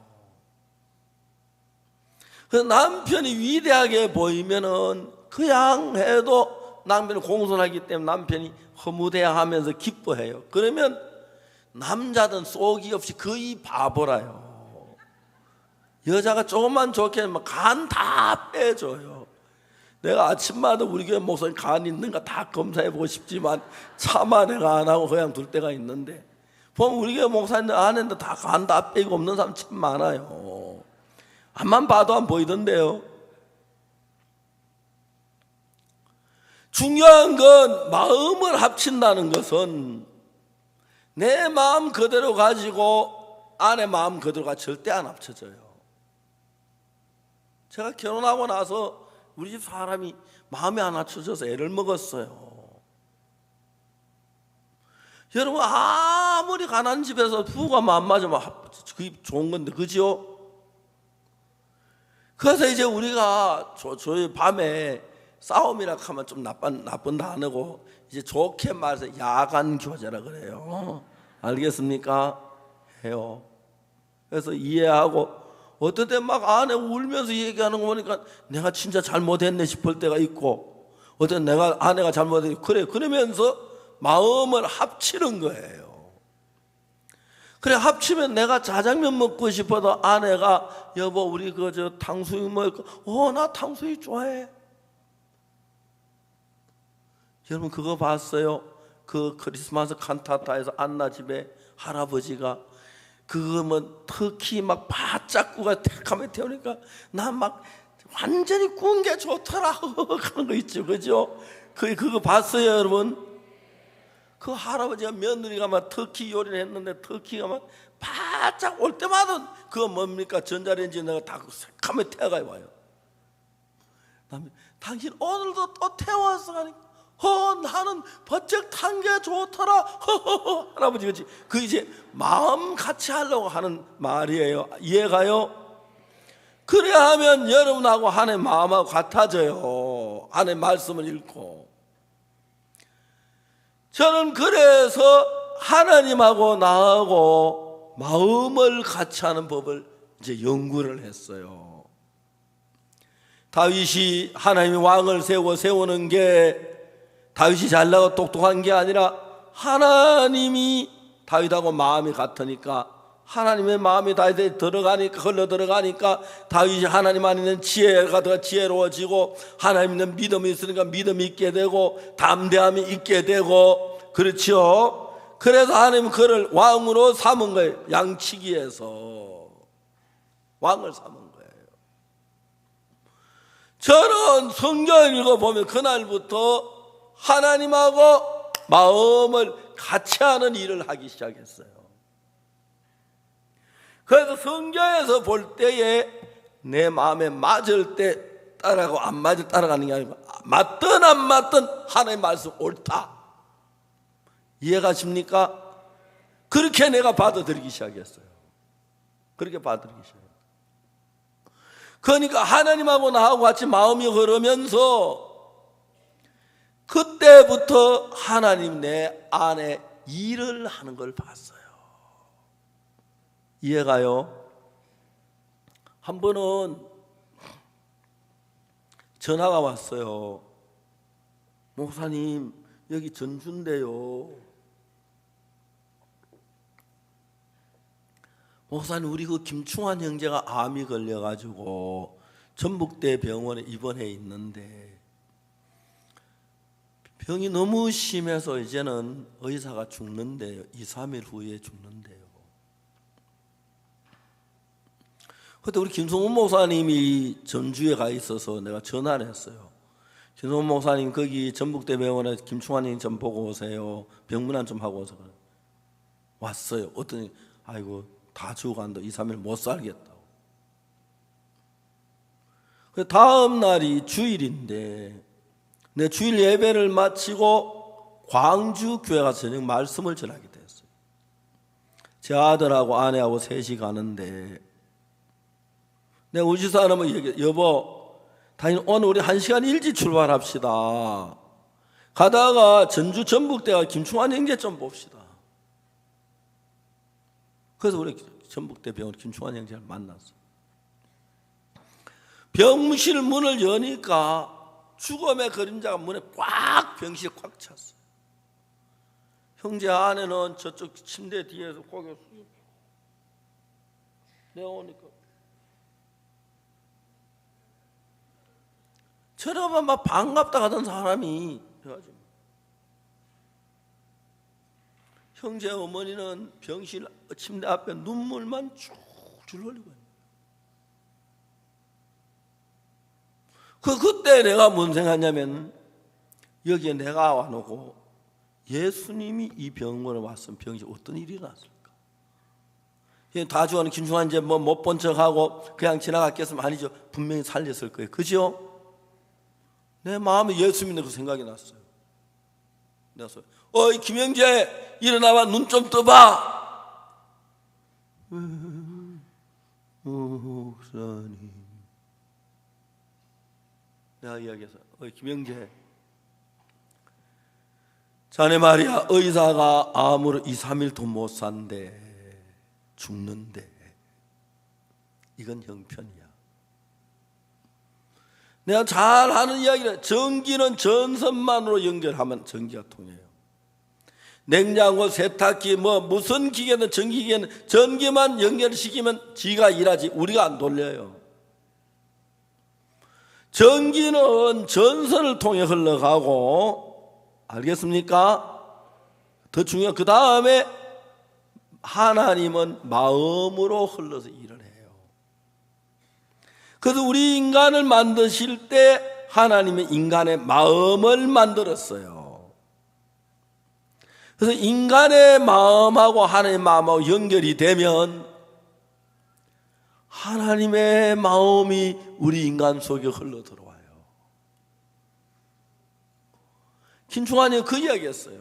그래서 남편이 위대하게 보이면은 그냥 해도 남편이 공손하기 때문에 남편이 허무대하면서 기뻐해요. 그러면 남자든 속이 없이 거의 바보라요. 여자가 조금만 좋게 하면 간 다 빼줘요. 내가 아침마다 우리 교회 목사님 간 있는가 다 검사해보고 싶지만 차마 내가 안 하고 그냥 둘 때가 있는데 보면 우리 교회 목사님들 아는데 다 간 다 빼고 없는 사람 참 많아요. 앞만 봐도 안 보이던데요. 중요한 건 마음을 합친다는 것은 내 마음 그대로 가지고 아내 마음 그대로가 절대 안 합쳐져요. 제가 결혼하고 나서 우리 집 사람이 마음이 안 합쳐져서 애를 먹었어요. 여러분 아무리 가난한 집에서 부부가 마음 맞으면 그게 좋은 건데 그죠? 그래서 이제 우리가 저희 밤에 싸움이라 하면 좀 나쁜 단어고 이제 좋게 말해서 야간 교제라 그래요. 알겠습니까? 해요. 그래서 이해하고 어떨 때 막 아내 울면서 얘기하는 거 보니까 내가 진짜 잘못했네 싶을 때가 있고 어떤 내가 아내가 잘못했네 그래 그러면서 마음을 합치는 거예요. 그래 합치면 내가 짜장면 먹고 싶어도 아내가 여보 우리 저 탕수육 먹을까? 나 탕수육 좋아해. 여러분 그거 봤어요? 그 크리스마스 칸타타에서 안나 집에 할아버지가 그거 뭐 터키 막 바짝 구가 택하면 태우니까 난 막 완전히 구운 게 좋더라 하는 거 있죠, 그죠? 그거 봤어요, 여러분? 그 할아버지가 며느리가 막 터키 요리를 했는데 터키가 막 바짝 올 때마다 그거 뭡니까? 전자레인지에 내가 다 새카매 태워가 와요. 당신 오늘도 또 태웠어 하니까 나는 버쩍 탄 게 좋더라. 할아버지 그렇지. 그 이제 마음 같이 하려고 하는 말이에요. 이해가요? 그래야 하면 여러분하고 아내 마음하고 같아져요. 아내 말씀을 읽고. 저는 그래서 하나님하고 나하고 마음을 같이 하는 법을 이제 연구를 했어요. 다윗이 하나님이 왕을 세우는 게 다윗이 잘나고 똑똑한 게 아니라 하나님이 다윗하고 마음이 같으니까, 하나님의 마음이 다윗에 들어가니까, 흘러 들어가니까 다윗이 하나님 안에 있는 지혜가 더 지혜로워지고, 하나님 있는 믿음이 있으니까 믿음이 있게 되고 담대함이 있게 되고, 그렇죠? 그래서 하나님은 그를 왕으로 삼은 거예요. 양치기에서 왕을 삼은 거예요. 저는 성경을 읽어보면 그날부터 하나님하고 마음을 같이 하는 일을 하기 시작했어요. 그래서 성경에서 볼 때에 내 마음에 맞을 때 따라가고 안 맞을 때 따라가는 게 아니고, 맞든 안 맞든 하나님의 말씀 옳다. 이해가십니까? 그렇게 내가 받아들이기 시작했어요. 그렇게 받아들이기 시작했어요. 그러니까 하나님하고 나하고 같이 마음이 흐르면서 그때부터 하나님 내 안에 일을 하는 걸 봤어요. 이해가요? 한 번은 전화가 왔어요. 목사님, 여기 전주인데요. 목사님, 우리 그 김충환 형제가 암이 걸려가지고 전북대 병원에 입원해 있는데 병이 너무 심해서 이제는 의사가 죽는데요. 2, 3일 후에 죽는데요. 그때 우리 김성훈 목사님이 전주에 가 있어서 내가 전화를 했어요. 김성훈 목사님, 거기 전북대 병원에 김충환 형님 좀 보고 오세요. 병문안 좀 하고 오세요. 왔어요. 어떤, 아이고 다 죽어간다. 2, 3일 못 살겠다고. 그 다음 날이 주일인데 내 주일 예배를 마치고 광주 교회 가서 저녁 말씀을 전하게 됐어요. 제 아들하고 아내하고 셋이 가는데 내가 우리 집사람은 얘기해, 여보, 오늘 우리 1시간 일찍 출발합시다. 가다가 전주 전북대가 김충환 형제 좀 봅시다. 그래서 우리 전북대 병원 김충환 형제를 만났어. 병실 문을 여니까 죽음의 그림자가 문에 꽉, 병실에 꽉 찼어요. 형제 아내는 저쪽 침대 뒤에서 고개 숙여. 내가 오니까 저러면 막 반갑다 하던 사람이 해가지고, 형제 어머니는 병실 침대 앞에 눈물만 줄줄 흘리고 있는. 그때 내가 뭔 생각하냐면, 여기에 내가 와놓고 예수님이 이 병원에 왔으면 병이 어떤 일이 났을까? 다 죽어는 김충환 이제 뭐 못 본 척하고 그냥 지나갔겠으면 아니죠. 분명히 살렸을 거예요. 그죠? 내 마음에 예수 믿는 그 생각이 났어요. 내가 어이 김영재, 일어나봐, 눈 좀 떠봐. 목사님, 내가 이야기해서, 어이 김영재, 자네 말이야, 의사가 암으로 2, 3일 더 못 산대. 죽는데 이건 형편이야. 내가 잘 하는 이야기는, 전기는 전선만으로 연결하면 전기가 통해요. 냉장고, 세탁기, 뭐 무슨 기계는, 전기기계는 전기만 연결시키면 지가 일하지 우리가 안 돌려요. 전기는 전선을 통해 흘러가고, 알겠습니까? 더 중요한, 그 다음에 하나님은 마음으로 흘러서 일을 해요. 그래서 우리 인간을 만드실 때 하나님은 인간의 마음을 만들었어요. 그래서 인간의 마음하고 하나님의 마음하고 연결이 되면 하나님의 마음이 우리 인간 속에 흘러 들어와요. 김충환이 그 이야기했어요.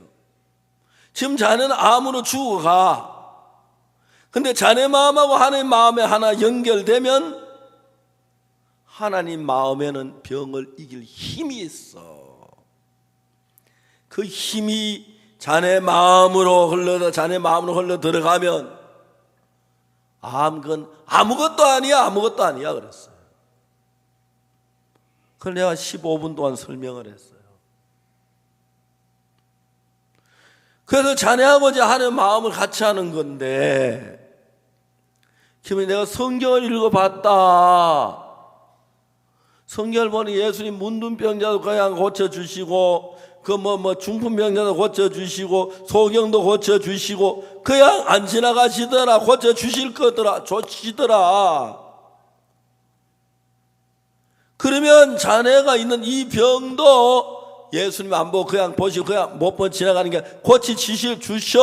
지금 자네는 암으로 죽어가. 근데 자네 마음하고 하나님 마음에 하나 연결되면 하나님 마음에는 병을 이길 힘이 있어. 그 힘이 자네 마음으로 흘러 들어가면 그건 아무것도 아니야, 아무것도 아니야 그랬어요. 그걸 내가 15분 동안 설명을 했어요. 그래서 자네하고 하나님 마음을 같이 하는 건데, 그러면 내가 성경을 읽어봤다. 성경을 보니 예수님 문둥병자도 그냥 고쳐주시고, 중풍병자도 고쳐주시고, 소경도 고쳐주시고, 그냥 안 지나가시더라. 고쳐주실 거더라. 좋으시더라. 그러면 자네가 있는 이 병도 예수님 안 보고 그냥 보시고 그냥 못 보고 지나가는 게 고쳐주셔.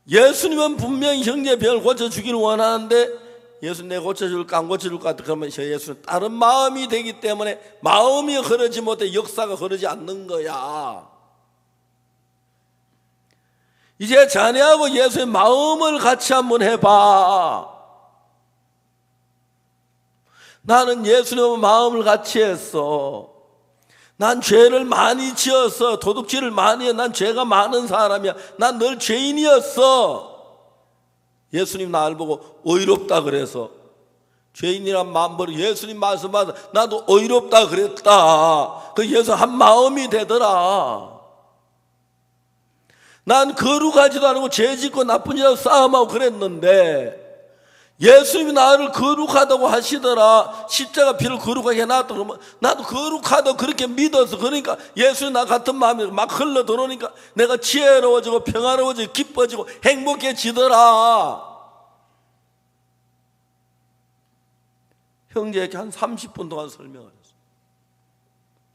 예수님은 분명히 형제의 병을 고쳐주기를 원하는데, 예수님 내가 고쳐줄까 안 고쳐줄까 그러면 예수는 다른 마음이 되기 때문에 마음이 흐르지 못해 역사가 흐르지 않는 거야. 이제 자네하고 예수의 마음을 같이 한번 해봐. 나는 예수님의 마음을 같이 했어. 난 죄를 많이 지었어. 도둑질을 많이 해. 난 죄가 많은 사람이야. 난 늘 죄인이었어. 예수님 나를 보고 의롭다 그래서 죄인이란 마음 버리고 예수님 말씀하다 나도 의롭다 그랬다. 그 예수 한 마음이 되더라. 난 거룩하지도 않고 죄 짓고 나쁜 짓하고 싸움하고 그랬는데 예수님이 나를 거룩하다고 하시더라. 십자가 피를 거룩하게 해놨다 그러면 나도 거룩하다고 그렇게 믿어서, 그러니까 예수님 나 같은 마음이 막 흘러 들어오니까 내가 지혜로워지고 평화로워지고 기뻐지고 행복해지더라. 형제에게 한 30분 동안 설명을 했어.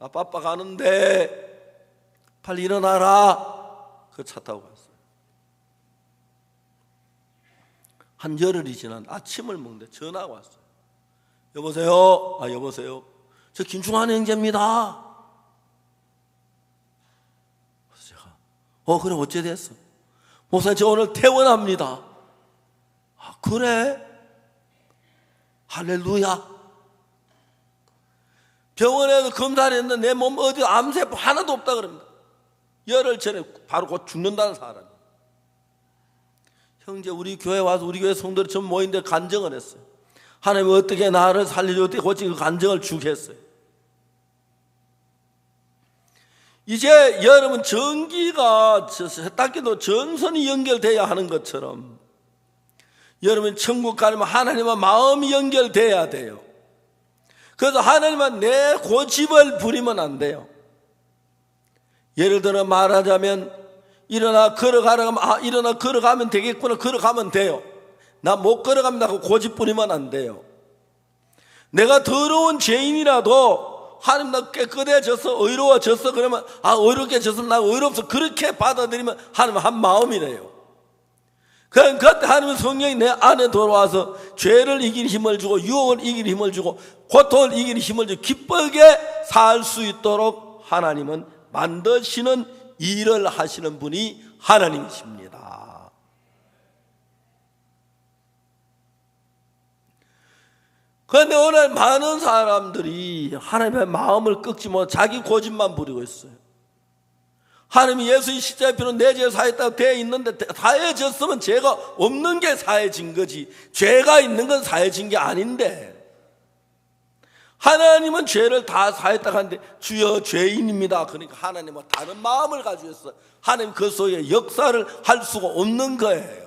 나 바빠 가는데 빨리 일어나라. 그 차 타고 갔어요. 한 열흘이 지난 아침을 먹는데 전화가 왔어요. 여보세요? 여보세요? 저 김충환 형제입니다. 그래서 제가 그래 어째 됐어? 목사님 저 오늘 퇴원합니다. 그래? 할렐루야. 병원에서 검사를 했는데 내 몸 어디 암세포 하나도 없다 그럽니다. 열흘 전에 바로 곧 죽는다는 사람이. 형제 우리 교회 와서 우리 교회 성도들이 전 모인데 간증을 했어요. 하나님이 어떻게 나를 살리려 어떻게 고치 그 간증을 쭉 했어요. 이제 여러분 전기가 세탁기도 전선이 연결돼야 하는 것처럼 여러분 천국 가려면 하나님과 마음이 연결돼야 돼요. 그래서 하나님은 내 고집을 부리면 안 돼요. 예를 들어 말하자면 일어나 걸어가라고 하면 일어나 걸어가면 되겠구나. 걸어가면 돼요. 나 못 걸어갑니다 하고 고집 부리면 안 돼요. 내가 더러운 죄인이라도 하나님 나 깨끗해졌어 의로워졌어 그러면 의롭게 졌으면 나 의롭소 그렇게 받아들이면 하나님 한 마음이래요. 그럼 그때 하나님은 성령이 내 안에 돌아와서 죄를 이길 힘을 주고 유혹을 이길 힘을 주고 고통을 이길 힘을 주고 기쁘게 살 수 있도록 하나님은 만드시는 일을 하시는 분이 하나님이십니다. 그런데 오늘 많은 사람들이 하나님의 마음을 꺾지 못하고 자기 고집만 부리고 있어요. 하나님이 예수의 십자가의 피로 내 죄 사했다고 되어 있는데 사해졌으면 죄가 없는 게 사해진 거지 죄가 있는 건 사해진 게 아닌데 하나님은 죄를 다 사했다고 하는데 주여 죄인입니다. 그러니까 하나님은 다른 마음을 가지고 있어요. 하나님 그 속에 역사를 할 수가 없는 거예요.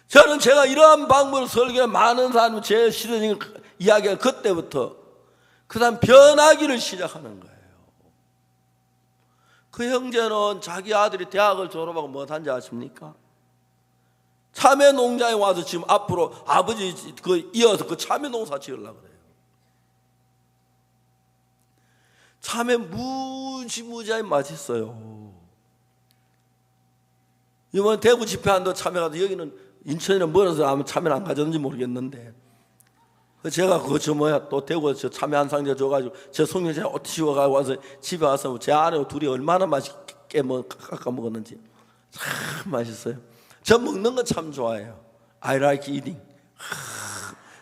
저는 제가 이러한 방법을 설교해 많은 사람이 제 시대적인 이야기가 그때부터 그 다음 변하기를 시작하는 거예요. 그 형제는 자기 아들이 대학을 졸업하고 뭐 한지 아십니까? 참외 농장에 와서 지금 앞으로 아버지 이어서 그 참외 농사 지으려고 그래요. 참외 무지무지하게 맛있어요. 이번 대구 집회한도 참외가 여기는 인천이랑 멀어서 아마 참외를 안 가졌는지 모르겠는데 제가 또 대구에서 참외 한 상자 줘가지고 제 송년 제가 어떻게 씌워가지고 와서 집에 와서 제 아내와 둘이 얼마나 맛있게 깎아 먹었는지 참 맛있어요. 저 먹는 거 참 좋아해요. I like eating.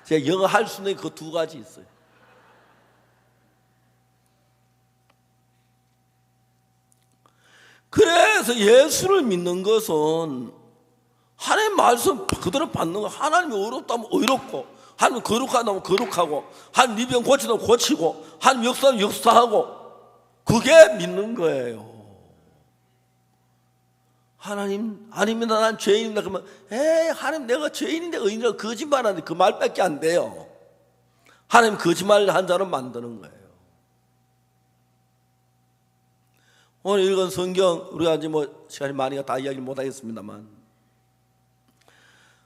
제가 영어 할 수 있는 그 두 가지 있어요. 그래서 그래서 예수를 믿는 것은 하나님 말씀 그대로 받는 거. 하나님이 의롭다면 의롭고, 하나님 거룩하다면 거룩하고, 하나님 네 병 고치다면 고치고, 하나님 역사하면 역사하고, 그게 믿는 거예요. 하나님 아닙니다, 난 죄인입니다. 그러면 하나님 내가 죄인인데 의인이라고 거짓말하는데 그 말밖에 안 돼요. 하나님 거짓말 한 자로 만드는 거예요. 오늘 읽은 성경 우리가 이제 시간이 많으니까 다 이야기를 못하겠습니다만,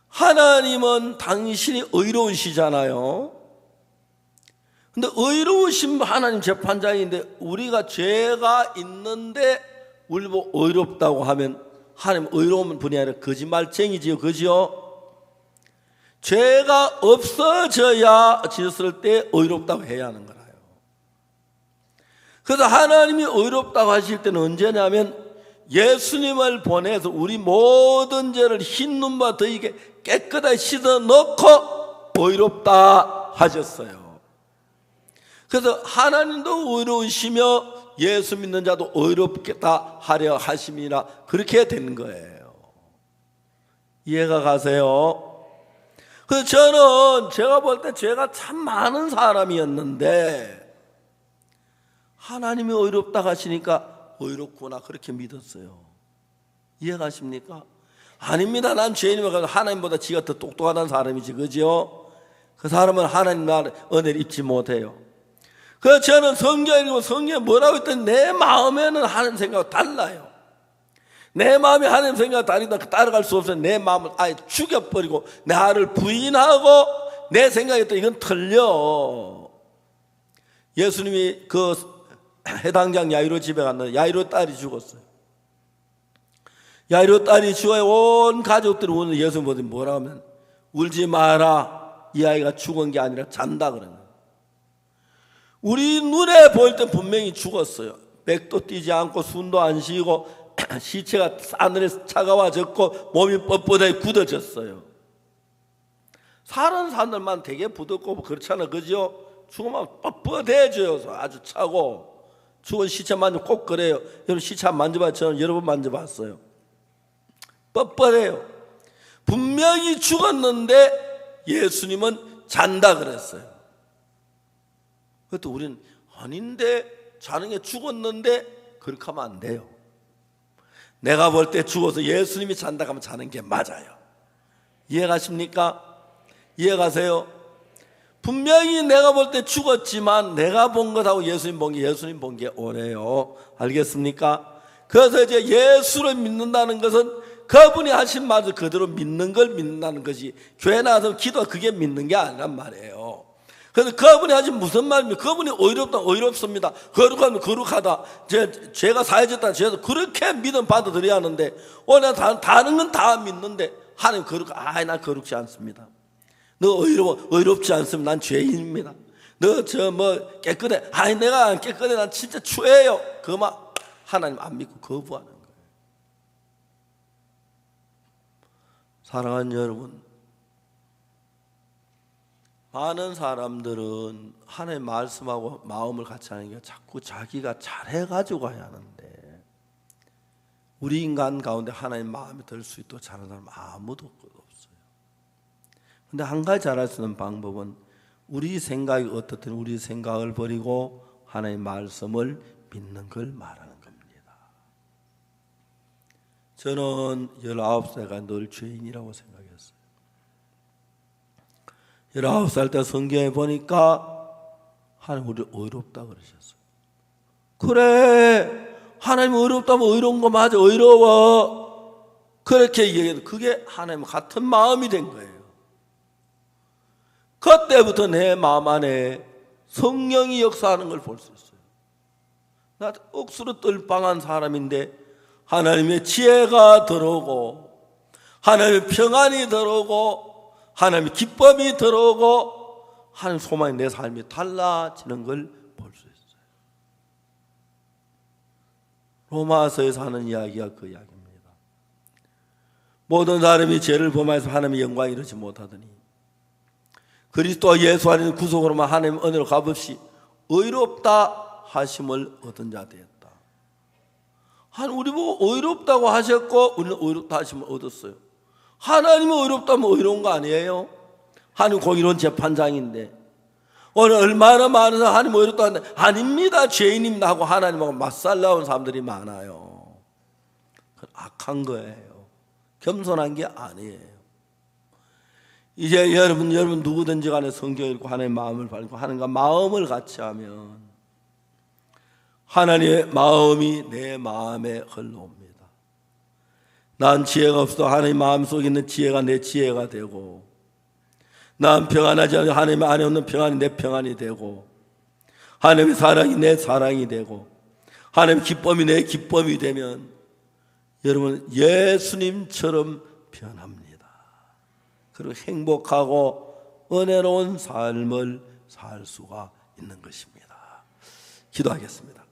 하나님은 당신이 의로우시잖아요. 근데 의로우신 하나님 재판장인데 우리가 죄가 있는데 우리 보고 의롭다고 하면 하나님 의로운 분이 아니라 거짓말쟁이지요, 그지요? 죄가 없어져야 지었을 때 의롭다고 해야 하는 거라요. 그래서 하나님이 의롭다고 하실 때는 언제냐면 예수님을 보내서 우리 모든 죄를 흰 눈보다 더 이게 깨끗하게 씻어 넣고 의롭다 하셨어요. 그래서 하나님도 의로우시며 예수 믿는 자도 의롭겠다 하려 하심이라 그렇게 된 거예요. 이해가 가세요? 그래서 저는 제가 볼 때 죄가 참 많은 사람이었는데 하나님이 의롭다 하시니까 의롭구나 그렇게 믿었어요. 이해가십니까? 아닙니다, 난 죄인이면 하나님보다 지가 더 똑똑하다는 사람이지, 그죠? 그 사람은 하나님 나라의 은혜를 입지 못해요. 그래서 저는 성경 읽으면 성경에 뭐라고 했더니 내 마음에는 하나님 생각과 달라요. 내 마음이 하나님 생각과 다르다 따라갈 수 없어요. 내 마음을 아예 죽여버리고 나를 부인하고 내 생각했더니 이건 틀려. 예수님이 그 해당장 야이로 집에 갔는데 야이로 딸이 죽었어요. 야이로 딸이 죽어요. 온 가족들이 오늘 예수님 보더니 뭐라 하면 울지 마라, 이 아이가 죽은 게 아니라 잔다 그러는 거예요. 우리 눈에 보일 땐 분명히 죽었어요. 맥도 뛰지 않고 숨도 안 쉬고 시체가 싸늘해서 차가워졌고 몸이 뻣뻣하게 굳어졌어요. 사는 사람들만 되게 부드럽고 그렇잖아요, 그죠? 죽으면 뻣뻣해져요. 아주 차고. 죽은 시체 만지면 꼭 그래요. 여러분 시체 만져봤죠? 여러 번 만져봤어요. 뻣뻣해요. 분명히 죽었는데 예수님은 잔다 그랬어요. 그것도 우리는 아닌데 자는 게 죽었는데 그렇게 하면 안 돼요. 내가 볼 때 죽어서 예수님이 잔다 하면 자는 게 맞아요. 이해가십니까? 이해가세요? 분명히 내가 볼 때 죽었지만 내가 본 것하고 예수님 본 게 오래요. 알겠습니까? 그래서 이제 예수를 믿는다는 것은 그분이 하신 말을 그대로 믿는 걸 믿는다는 것이, 교회 나와서 기도가 그게 믿는 게 아니란 말이에요. 그래서 그분이 하신 무슨 말입니까? 그분이 의롭다, 의롭습니다. 거룩하면 거룩하다. 죄가 사해졌다, 죄도 그렇게 믿음 받아들여야 하는데 오늘 다른 건 다 믿는데 하나님 난 거룩지 않습니다. 너 의롭지 않으면 난 죄인입니다. 너 깨끗해. 내가 안 깨끗해. 난 진짜 추해요. 그만 하나님 안 믿고 거부하는 거예요. 사랑하는 여러분, 많은 사람들은 하나님 말씀하고 마음을 같이 하는 게 자꾸 자기가 잘해가지고 해야 하는데, 우리 인간 가운데 하나님 마음에 들 수 있도록 잘하는 사람 아무도 없어요. 근데 한 가지 잘할 수 있는 방법은 우리 생각이 어떻든 우리 생각을 버리고 하나님의 말씀을 믿는 걸 말하는 겁니다. 저는 19살가 늘 죄인이라고 생각했어요. 19살 때 성경에 보니까 하나님 우리 의롭다 그러셨어요. 그래, 하나님 의롭다면 의로운 거 맞아, 의로워. 그렇게 얘기해도 그게 하나님 같은 마음이 된 거예요. 그때부터 내 마음 안에 성령이 역사하는 걸 볼 수 있어요. 나 억수로 뜰빵한 사람인데 하나님의 지혜가 들어오고 하나님의 평안이 들어오고 하나님의 기쁨이 들어오고 하나님 소망이 내 삶이 달라지는 걸 볼 수 있어요. 로마서에서 하는 이야기가 그 이야기입니다. 모든 사람이 죄를 범하여서 하나님의 영광을 이루지 못하더니 그리스도 예수 안에는 구속으로만 하나님 은혜로 값없이 의롭다 하심을 얻은 자 되었다. 우리 보고 의롭다고 하셨고 우리는 의롭다 하시면 얻었어요. 하나님은 의롭다면 의로운 거 아니에요? 하나님 공의로운 재판장인데 오늘 얼마나 많은 사람 하나님 의롭다 하는데 아닙니다, 죄인입니다 하고 하나님하고 맞살 나온 사람들이 많아요. 그건 악한 거예요. 겸손한 게 아니에요. 이제 여러분 누구든지 간에 성경 읽고 하나님의 마음을 받고 하나님과 마음을 같이 하면 하나님의 마음이 내 마음에 흘러옵니다. 난 지혜가 없어도 하나님 마음속에 있는 지혜가 내 지혜가 되고, 난 평안하지 않아도 하나님 안에 없는 평안이 내 평안이 되고, 하나님의 사랑이 내 사랑이 되고, 하나님의 기쁨이 내 기쁨이 되면 여러분 예수님처럼 변합니다. 그리고 행복하고 은혜로운 삶을 살 수가 있는 것입니다. 기도하겠습니다.